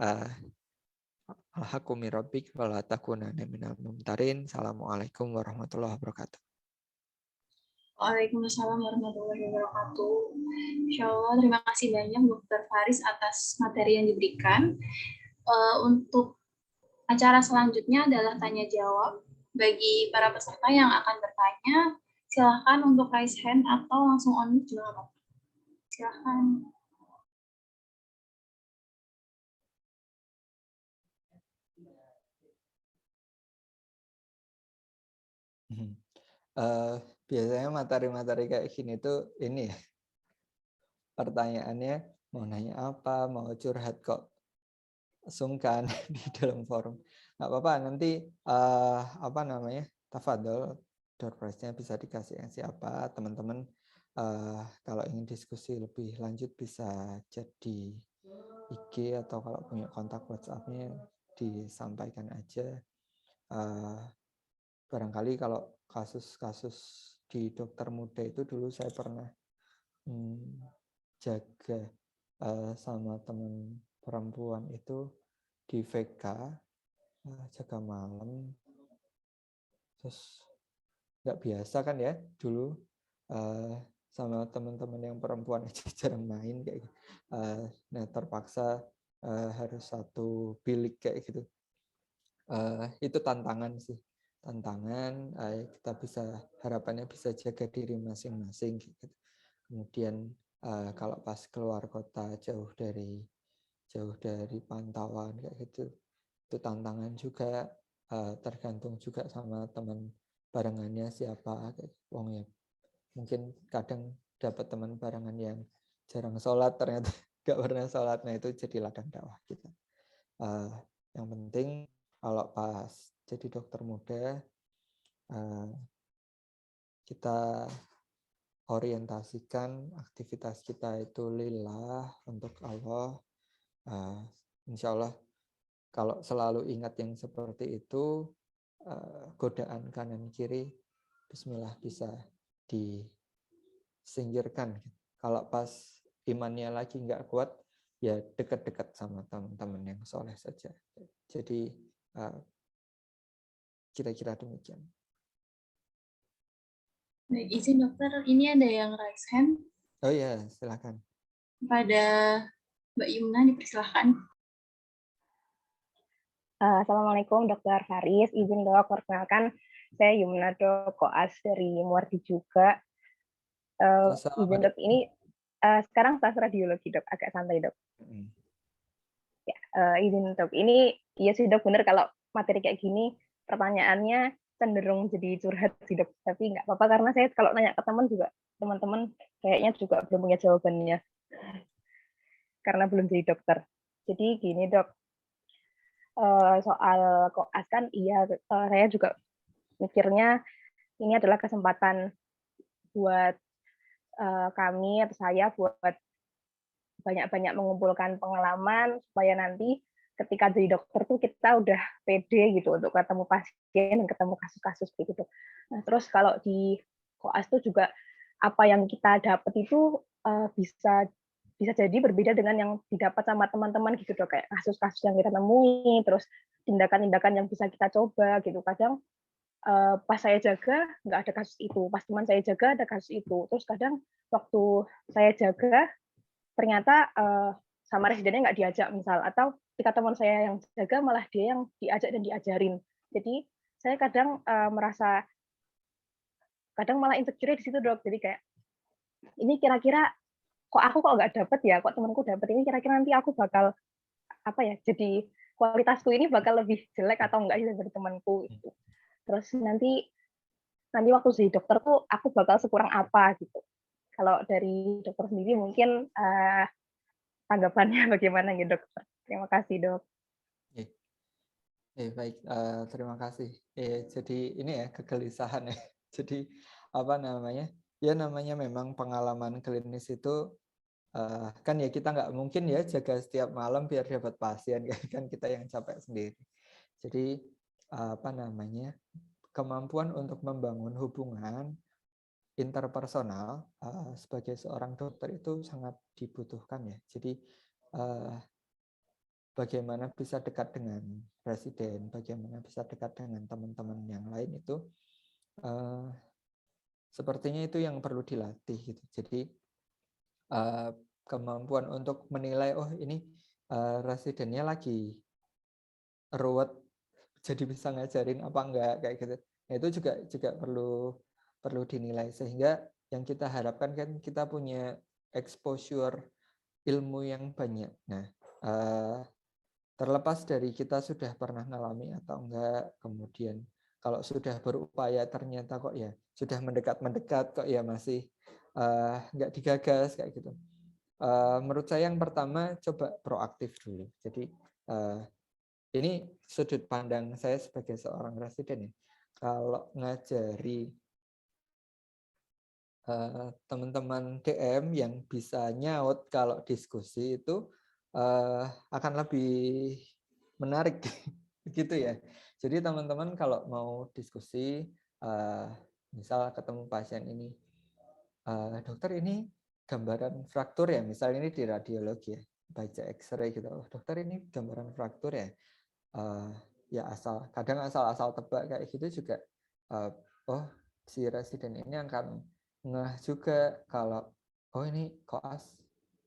alhaqqu min rabbik wa la takunanna minal mumtarin. Assalamualaikum warahmatullahi wabarakatuh. Waalaikumsalam warahmatullahi wabarakatuh. Insya Allah, terima kasih banyak Dr. Faris atas materi yang diberikan. Untuk acara selanjutnya adalah tanya jawab. Bagi para peserta yang akan bertanya, silakan untuk raise hand atau langsung on mic juga apa-apa. Silakan. Biasanya materi-materi kayak gini tuh ini ya, pertanyaannya mau nanya apa, mau curhat kok sungkan di dalam forum. Nggak apa-apa, nanti tafadhol, door prize-nya bisa dikasih yang siapa, teman-teman. Kalau ingin diskusi lebih lanjut bisa jadi IG atau kalau punya kontak WhatsApp-nya disampaikan aja. Barangkali kalau kasus-kasus di dokter muda itu dulu saya pernah jaga sama teman perempuan itu di VK, jaga malam, terus nggak biasa kan ya dulu, sama teman-teman yang perempuan aja jarang main kayak gitu. Nah terpaksa harus satu bilik kayak gitu. Itu tantangan sih, tantangan. Kita bisa, harapannya bisa jaga diri masing-masing gitu. Kemudian kalau pas keluar kota jauh dari pantauan kayak gitu, itu tantangan juga. Tergantung juga sama teman barengannya siapa. Wong ya mungkin kadang dapat teman barengan yang jarang sholat, ternyata gak pernah sholat. Nah itu jadi ladang dakwah kita. Yang penting kalau pas jadi dokter muda, kita orientasikan aktivitas kita itu lillah, untuk Allah. Insya Allah kalau selalu ingat yang seperti itu, godaan kanan kiri bismillah bisa disingkirkan. Kalau pas imannya lagi nggak kuat, ya dekat-dekat sama teman-teman yang soleh saja. Jadi kira-kira demikian. Baik, izin dokter, ini ada yang raise hand. Oh ya, silakan. Pada Mbak Yumna dipersilahkan. Assalamualaikum Dr. Faris, izin dok, perkenalkan saya Yumna dok, koas dari Muardi juga. Izin dok, ini sekarang kelas radiologi dok, agak santai dok. Ya, izin dok, ini iya sih dok, bener kalau materi kayak gini pertanyaannya cenderung jadi curhat sih dok, tapi nggak apa-apa karena saya kalau nanya ke teman juga, teman-teman kayaknya juga belum punya jawabannya karena belum jadi dokter. Jadi gini dok, soal koas kan iya, saya juga mikirnya ini adalah kesempatan buat kami atau saya buat banyak-banyak mengumpulkan pengalaman supaya nanti ketika jadi dokter tuh kita udah pede gitu untuk ketemu pasien dan ketemu kasus-kasus begitu. Nah terus kalau di koas tuh juga apa yang kita dapat itu bisa jadi berbeda dengan yang didapat sama teman-teman gitu dok, kayak kasus-kasus yang kita temui, terus tindakan-tindakan yang bisa kita coba gitu. Kadang pas saya jaga nggak ada kasus itu, pas teman saya jaga ada kasus itu. Terus kadang waktu saya jaga ternyata sama residennya nggak diajak misal, atau ketika teman saya yang jaga malah dia yang diajak dan diajarin. Jadi saya kadang merasa kadang malah insecure di situ dok. Jadi kayak ini kira-kira kok aku nggak dapet ya, kok temanku dapet, ini kira-kira nanti aku bakal apa ya, jadi kualitasku ini bakal lebih jelek atau enggak sih dari temanku itu. Terus nanti waktu jadi dokter tuh aku bakal sekurang apa gitu. Kalau dari dokter sendiri mungkin tanggapannya bagaimana gitu dokter? Terima kasih dok. Baik, terima kasih. Jadi ini ya kegelisahan ya. Jadi apa namanya? Ya namanya memang pengalaman klinis itu kan ya kita nggak mungkin ya jaga setiap malam biar dapat pasien, kan kita yang capek sendiri. Jadi apa namanya, kemampuan untuk membangun hubungan interpersonal sebagai seorang dokter itu sangat dibutuhkan ya. Jadi bagaimana bisa dekat dengan residen, bagaimana bisa dekat dengan teman-teman yang lain itu sepertinya itu yang perlu dilatih gitu. Jadi kemampuan untuk menilai, oh ini residennya lagi ruwet, jadi bisa ngajarin apa enggak kayak gitu. Nah, itu juga perlu dinilai, sehingga yang kita harapkan kan kita punya exposure ilmu yang banyak. Nah, terlepas dari kita sudah pernah ngalami atau enggak, kemudian kalau sudah berupaya ternyata kok ya sudah mendekat kok ya masih enggak digagas kayak gitu. Menurut saya yang pertama coba proaktif dulu. Jadi ini sudut pandang saya sebagai seorang residen ya. Kalau ngajari teman-teman DM yang bisa nyaut kalau diskusi itu akan lebih menarik gitu ya. Jadi teman-teman kalau mau diskusi, misal ketemu pasien ini, dokter ini gambaran fraktur ya, misalnya ini di radiologi ya, baca X-ray gitu. Oh, dokter ini gambaran fraktur ya. Ya kadang asal tebak kayak gitu juga. Oh si residen ini akan ngeh juga kalau oh ini koas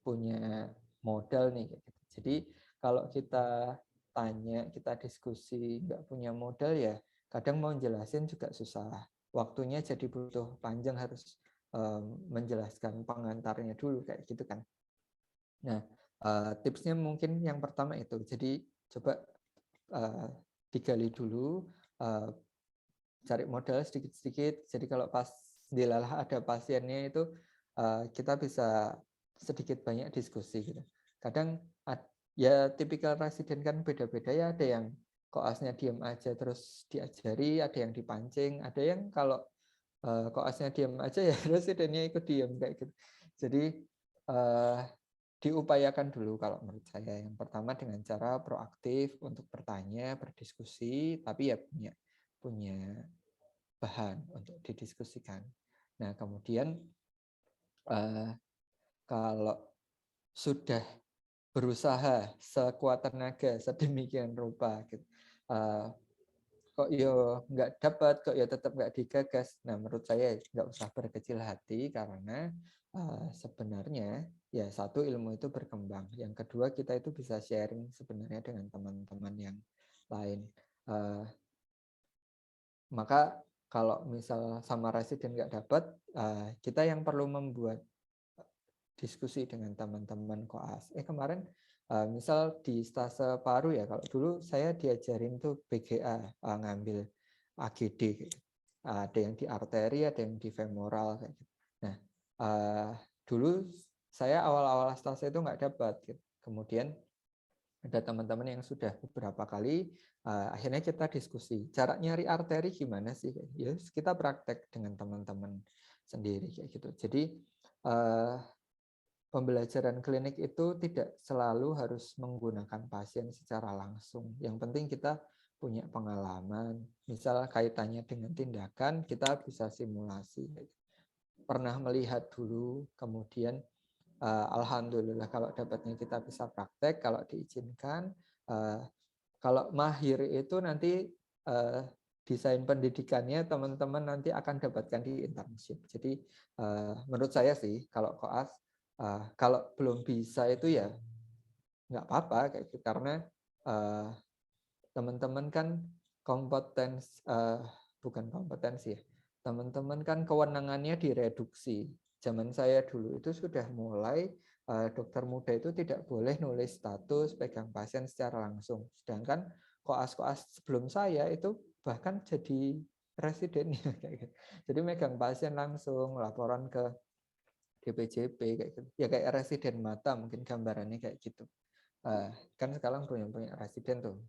punya modal nih. Jadi kalau kita tanya, kita diskusi nggak punya modal ya kadang mau jelasin juga susah. Waktunya jadi butuh panjang, harus menjelaskan pengantarnya dulu kayak gitu kan. Nah, tipsnya mungkin yang pertama itu. Jadi coba digali dulu, cari modal sedikit-sedikit. Jadi kalau pas dilalah ada pasiennya itu kita bisa sedikit banyak diskusi gitu. Kadang ya tipikal residen kan beda-beda ya, ada yang koasnya diam aja terus diajari, ada yang dipancing, ada yang kalau koasnya diam aja ya residennya ikut diam kayak gitu. Jadi diupayakan dulu kalau menurut saya. Yang pertama dengan cara proaktif untuk bertanya, berdiskusi, tapi ya punya bahan untuk didiskusikan. Nah, kemudian kalau sudah berusaha sekuat tenaga sedemikian rupa gitu, kok yo nggak dapat, kok yo tetap nggak digagas. Nah, menurut saya nggak usah berkecil hati, karena sebenarnya ya satu, ilmu itu berkembang. Yang kedua, kita itu bisa sharing sebenarnya dengan teman-teman yang lain. Maka kalau misal sama residen nggak dapat, kita yang perlu membuat diskusi dengan teman-teman koas. Kemarin misal di stase paru ya, kalau dulu saya diajarin tuh BGA, ngambil AGD. Ada yang di arteri, ada yang di femoral kayak gitu. Nah, dulu saya awal-awal stase itu nggak dapat gitu. Kemudian ada teman-teman yang sudah beberapa kali, akhirnya kita diskusi cara nyari arteri gimana sih, ya kita praktek dengan teman-teman sendiri kayak gitu. Jadi pembelajaran klinik itu tidak selalu harus menggunakan pasien secara langsung. Yang penting kita punya pengalaman, misal kaitannya dengan tindakan, kita bisa simulasi, pernah melihat dulu, kemudian alhamdulillah kalau dapatnya kita bisa praktek, kalau diizinkan. Kalau mahir itu nanti desain pendidikannya teman-teman nanti akan dapatkan di internship. Jadi menurut saya sih kalau koas, kalau belum bisa itu ya nggak apa-apa kayak gitu, karena teman-teman kan bukan kompetensi ya, teman-teman kan kewenangannya direduksi. Zaman saya dulu itu sudah mulai dokter muda itu tidak boleh nulis status pegang pasien secara langsung. Sedangkan koas-koas sebelum saya itu bahkan jadi residennya kayak gitu. Jadi megang pasien langsung, laporan ke DPJP kayak gitu. Ya kayak residen mata mungkin gambarannya kayak gitu. Kan sekarang punya residen tuh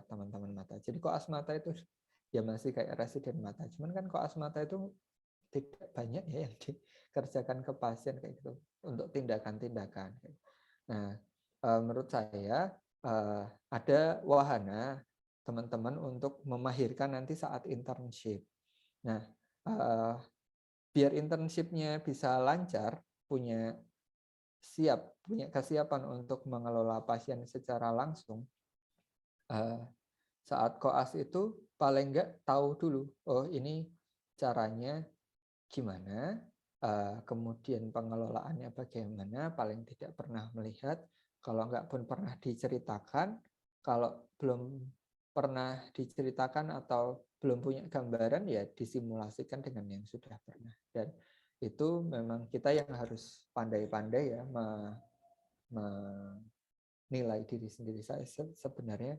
teman-teman mata. Jadi koas mata itu ya masih kayak residen mata. Cuman kan koas mata itu tidak banyak ya yang dikerjakan ke pasien kayak gitu untuk tindakan-tindakan. Nah, menurut saya ada wahana teman-teman untuk memahirkan nanti saat internship. Nah, biar internshipnya bisa lancar, punya kesiapan untuk mengelola pasien secara langsung, saat koas itu paling enggak tahu dulu, oh ini caranya gimana, kemudian pengelolaannya bagaimana, paling tidak pernah melihat, kalau enggak pun pernah diceritakan, kalau belum pernah diceritakan atau belum punya gambaran ya disimulasikan dengan yang sudah pernah. Dan itu memang kita yang harus pandai-pandai ya menilai diri sendiri, saya sebenarnya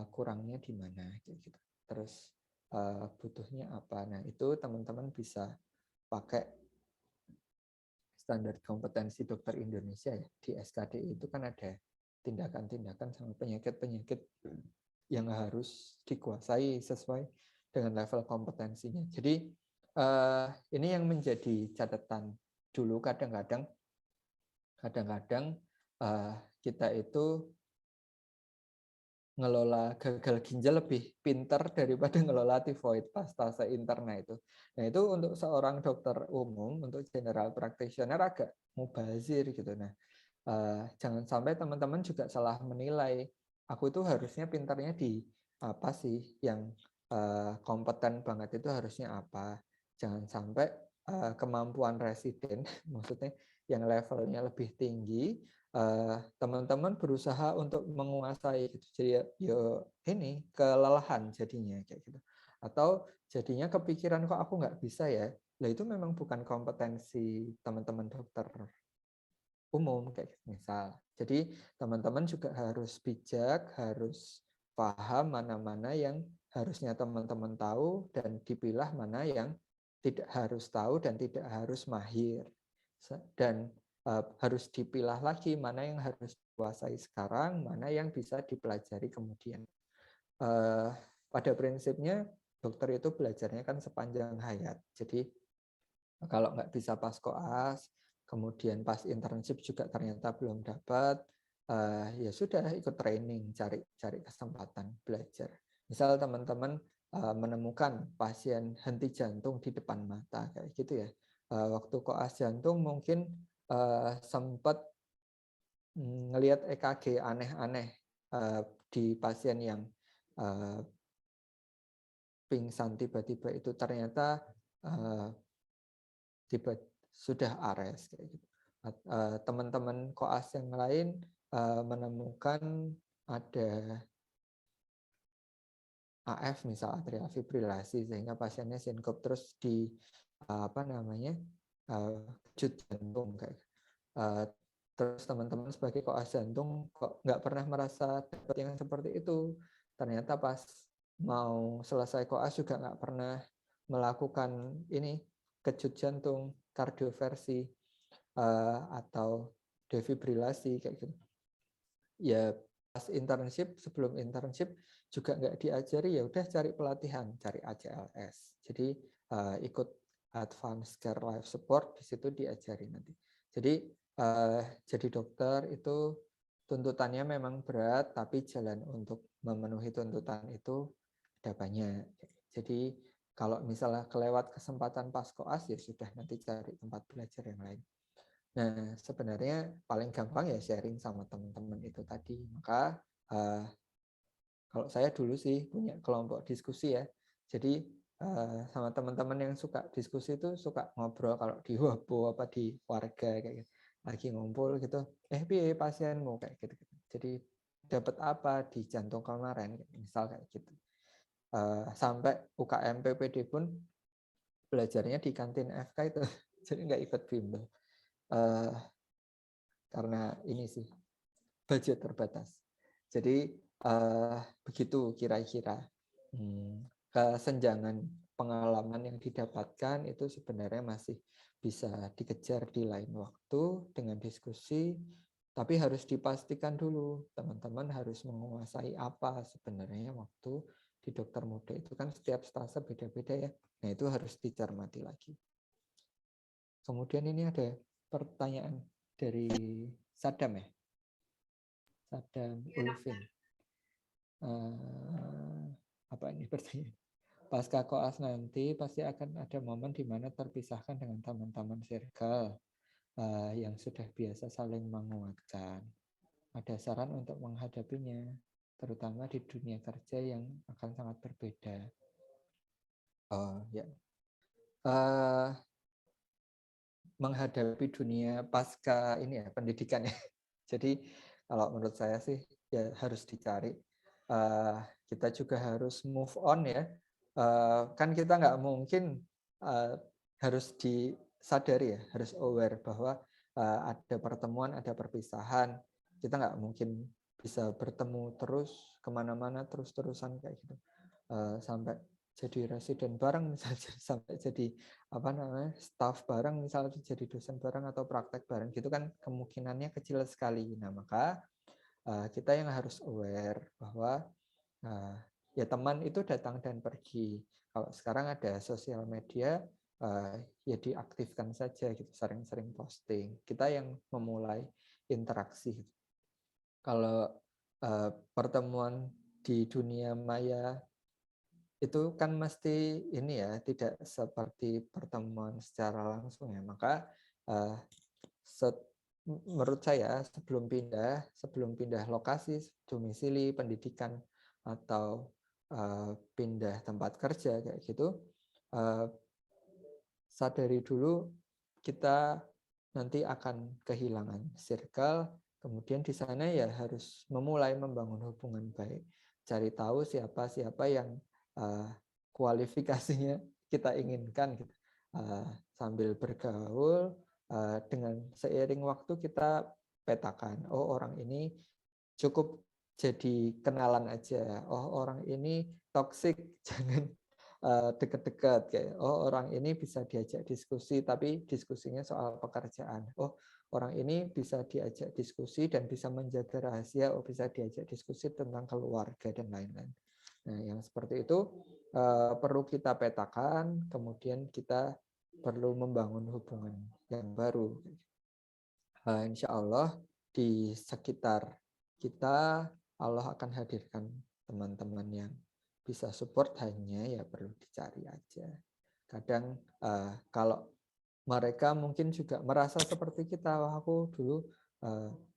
kurangnya di mana gitu. Terus butuhnya apa. Nah, itu teman-teman bisa pakai standar kompetensi dokter Indonesia ya. Di SKDI itu kan ada tindakan-tindakan sama penyakit-penyakit yang harus dikuasai sesuai dengan level kompetensinya. Jadi ini yang menjadi catatan dulu. Kadang-kadang kita itu ngelola gagal ginjal lebih pintar daripada ngelola tifoid pas fase interna itu. Nah, itu untuk seorang dokter umum, untuk general practitioner agak mubazir gitu. Nah, jangan sampai teman-teman juga salah menilai. Aku itu harusnya pintarnya di apa sih, yang kompeten banget itu harusnya apa. Jangan sampai kemampuan residen, maksudnya yang levelnya lebih tinggi, teman-teman berusaha untuk menguasai gitu, jadi ya ini kelelahan jadinya kayak gitu, atau jadinya kepikiran kok aku nggak bisa ya. Nah, itu memang bukan kompetensi teman-teman dokter umum kayak gitu, misal. Jadi teman-teman juga harus bijak, harus paham mana-mana yang harusnya teman-teman tahu dan dipilah mana yang tidak harus tahu dan tidak harus mahir, dan harus dipilah lagi mana yang harus dikuasai sekarang, mana yang bisa dipelajari kemudian. Pada prinsipnya dokter itu belajarnya kan sepanjang hayat. Jadi kalau nggak bisa pas koas, kemudian pas internship juga ternyata belum dapat, ya sudah ikut training, cari kesempatan belajar. Misal teman-teman menemukan pasien henti jantung di depan mata kayak gitu ya. Waktu koas jantung mungkin sempat ngelihat EKG aneh-aneh di pasien yang pingsan tiba-tiba itu, ternyata sudah ARES kayak gitu. Teman-teman koas yang lain menemukan ada AF misal atrial fibrilasi sehingga pasiennya sinkop terus di kejut jantung kayak. Terus teman-teman sebagai koas jantung kok nggak pernah merasa dapat yang seperti itu. Ternyata pas mau selesai koas juga nggak pernah melakukan ini kejut jantung, kardioversi atau defibrilasi kayak gitu. Ya pas internship, sebelum internship juga nggak diajari, ya udah cari pelatihan, cari ACLS. Jadi ikut Advanced Care Life Support, di situ diajari nanti. Jadi dokter itu tuntutannya memang berat, tapi jalan untuk memenuhi tuntutan itu ada banyak. Jadi kalau misalnya kelewat kesempatan pas koas, ya sudah nanti cari tempat belajar yang lain. Nah, sebenarnya paling gampang ya sharing sama teman-teman itu tadi. Maka kalau saya dulu sih punya kelompok diskusi ya. Jadi sama teman-teman yang suka diskusi itu suka ngobrol kalau di Wabo apa di warga kayak gitu. Lagi ngumpul gitu. Piye pasienmu kayak gitu. Jadi dapat apa di jantung kemarin misal kayak gitu. Sampai UKM PPD pun belajarnya di kantin FK itu. Jadi nggak ikut bimbel. Karena ini sih budget terbatas. Jadi begitu kira-kira kesenjangan pengalaman yang didapatkan itu sebenarnya masih bisa dikejar di lain waktu dengan diskusi, tapi harus dipastikan dulu teman-teman harus menguasai apa sebenarnya waktu di dokter muda itu kan setiap stase beda-beda ya. Nah, itu harus dicermati lagi. Kemudian ini ada pertanyaan dari Sadam ya, Sadam Ulfin. Apa ini pertanyaan? Pasca koas nanti pasti akan ada momen di mana terpisahkan dengan teman-teman circle yang sudah biasa saling menguatkan. Ada saran untuk menghadapinya, terutama di dunia kerja yang akan sangat berbeda. Menghadapi dunia pasca ini ya, pendidikan ya. Jadi kalau menurut saya sih ya harus dicari. Kita juga harus move on ya. Kan kita nggak mungkin harus disadari ya, harus aware bahwa ada pertemuan, ada perpisahan. Kita nggak mungkin bisa bertemu terus kemana-mana terus-terusan kayak gitu, sampai jadi residen bareng misalnya, sampai jadi staff bareng misalnya, jadi dosen bareng atau praktek bareng gitu kan kemungkinannya kecil sekali. Nah maka kita yang harus aware bahwa ya teman itu datang dan pergi. Kalau sekarang ada sosial media, ya diaktifkan saja gitu, sering-sering posting. Kita yang memulai interaksi. Kalau pertemuan di dunia maya itu kan mesti ini ya, tidak seperti pertemuan secara langsung ya. Maka menurut saya sebelum pindah lokasi domisili pendidikan atau pindah tempat kerja kayak gitu, sadari dulu kita nanti akan kehilangan circle. Kemudian di sana ya harus memulai membangun hubungan baik, cari tahu siapa yang kualifikasinya kita inginkan gitu. Sambil bergaul, dengan seiring waktu kita petakan, oh orang ini cukup jadi kenalan aja, oh orang ini toksik jangan deket-deket, kayak oh orang ini bisa diajak diskusi tapi diskusinya soal pekerjaan, oh orang ini bisa diajak diskusi dan bisa menjaga rahasia, oh bisa diajak diskusi tentang keluarga dan lain-lain. Nah, yang seperti itu perlu kita petakan, kemudian kita perlu membangun hubungan yang baru. Insya Allah di sekitar kita Allah akan hadirkan teman-teman yang bisa support, hanya ya perlu dicari aja. Kadang kalau mereka mungkin juga merasa seperti kita, wah aku dulu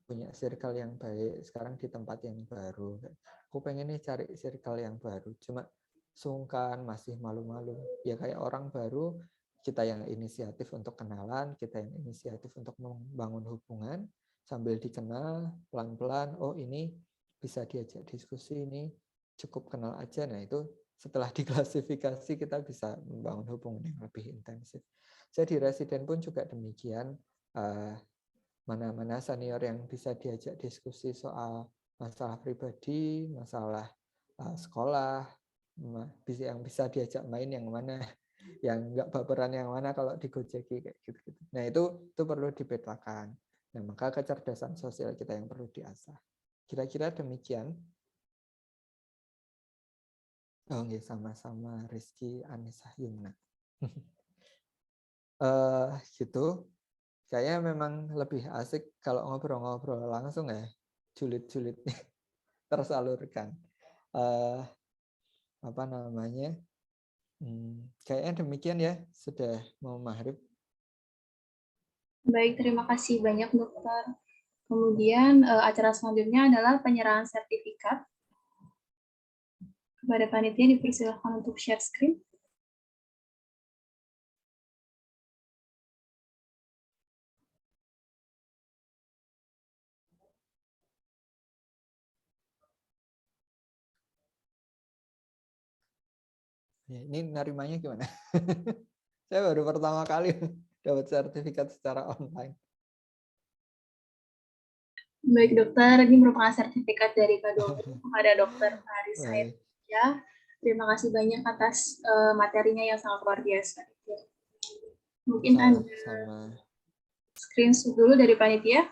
punya circle yang baik, sekarang di tempat yang baru, aku pengen nih cari circle yang baru, cuma sungkan, masih malu-malu. Ya kayak orang baru, kita yang inisiatif untuk kenalan, kita yang inisiatif untuk membangun hubungan, sambil dikenal pelan-pelan, oh ini bisa diajak diskusi, ini cukup kenal aja. Nah itu setelah diklasifikasi kita bisa membangun hubungan yang lebih intensif. Jadi residen pun juga demikian, mana-mana senior yang bisa diajak diskusi soal masalah pribadi, masalah sekolah, yang bisa diajak main yang mana, yang nggak baperan yang mana kalau digojeki kayak gitu. Nah itu perlu dipetakan. Nah maka kecerdasan sosial kita yang perlu diasah. Kira-kira demikian. Oh nggih, sama-sama Rizky Anissa Yumna. Gitu. Kayaknya memang lebih asik kalau ngobrol-ngobrol langsung ya, julid-julidnya tersalurkan. Kayaknya demikian ya, sudah mau maghrib. Baik, terima kasih banyak dokter. Kemudian acara selanjutnya adalah penyerahan sertifikat. Kepada panitia dipersilakan untuk share screen. Ya, ini narimanya gimana? Saya baru pertama kali dapat sertifikat secara online. Baik dokter, ini merupakan sertifikat dari Kadomu kepada Dokter Haris Hayat. Ya, terima kasih banyak atas materinya yang sangat luar biasa. Mungkin Anda screenshot dulu dari panitia.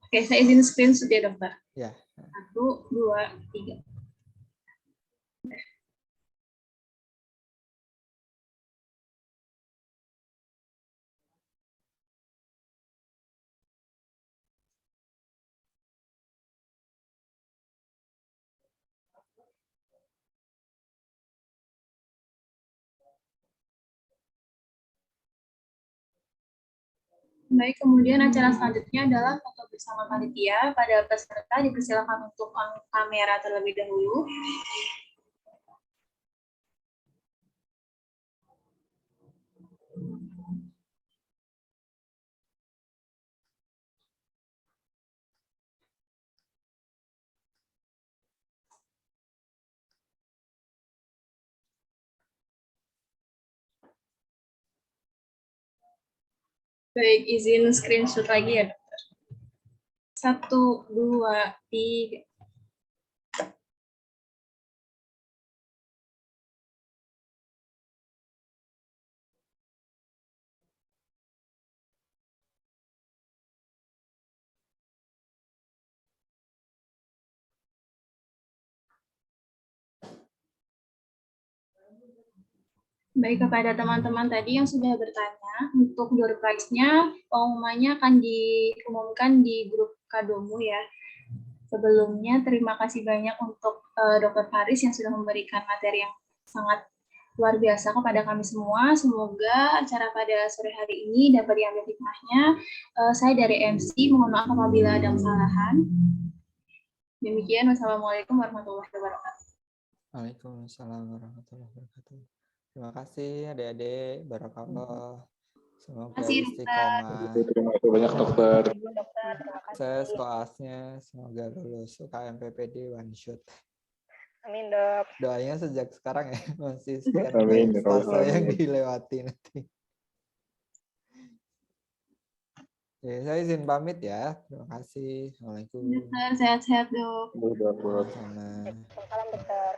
Oke, saya izin screenshot ya dokter. Ya. 1, 2, 3. Baik, kemudian acara selanjutnya adalah foto bersama panitia. Pada peserta dipersilakan untuk on kamera terlebih dahulu. Baik, izin screenshot lagi ya, Dokter. 1, 2, 3. Baik, kepada teman-teman tadi yang sudah bertanya, untuk door prize-nya, pengumumannya akan diumumkan di grup Kadomu ya. Sebelumnya, terima kasih banyak untuk Dr. Faris yang sudah memberikan materi yang sangat luar biasa kepada kami semua. Semoga acara pada sore hari ini dapat diambil hikmahnya. Saya dari MC, mohon maaf apabila ada kesalahan. Demikian, wassalamualaikum warahmatullahi wabarakatuh. Waalaikumsalam warahmatullahi wabarakatuh. Terima kasih adik-adik, barakallah. Semoga kasih, istiqomah. Terima kasih banyak dokter. Dokter, terima kasih. Sukses koasnya, semoga lulus UKM PPD one shot. Amin, Dok. Doanya sejak sekarang ya, masih sekian Amin. fase yang dilewati nanti. Oke, saya izin pamit ya. Terima kasih. Assalamualaikum. Dokter, sehat-sehat, Dok. Udah, Sama. Salam, Dokter.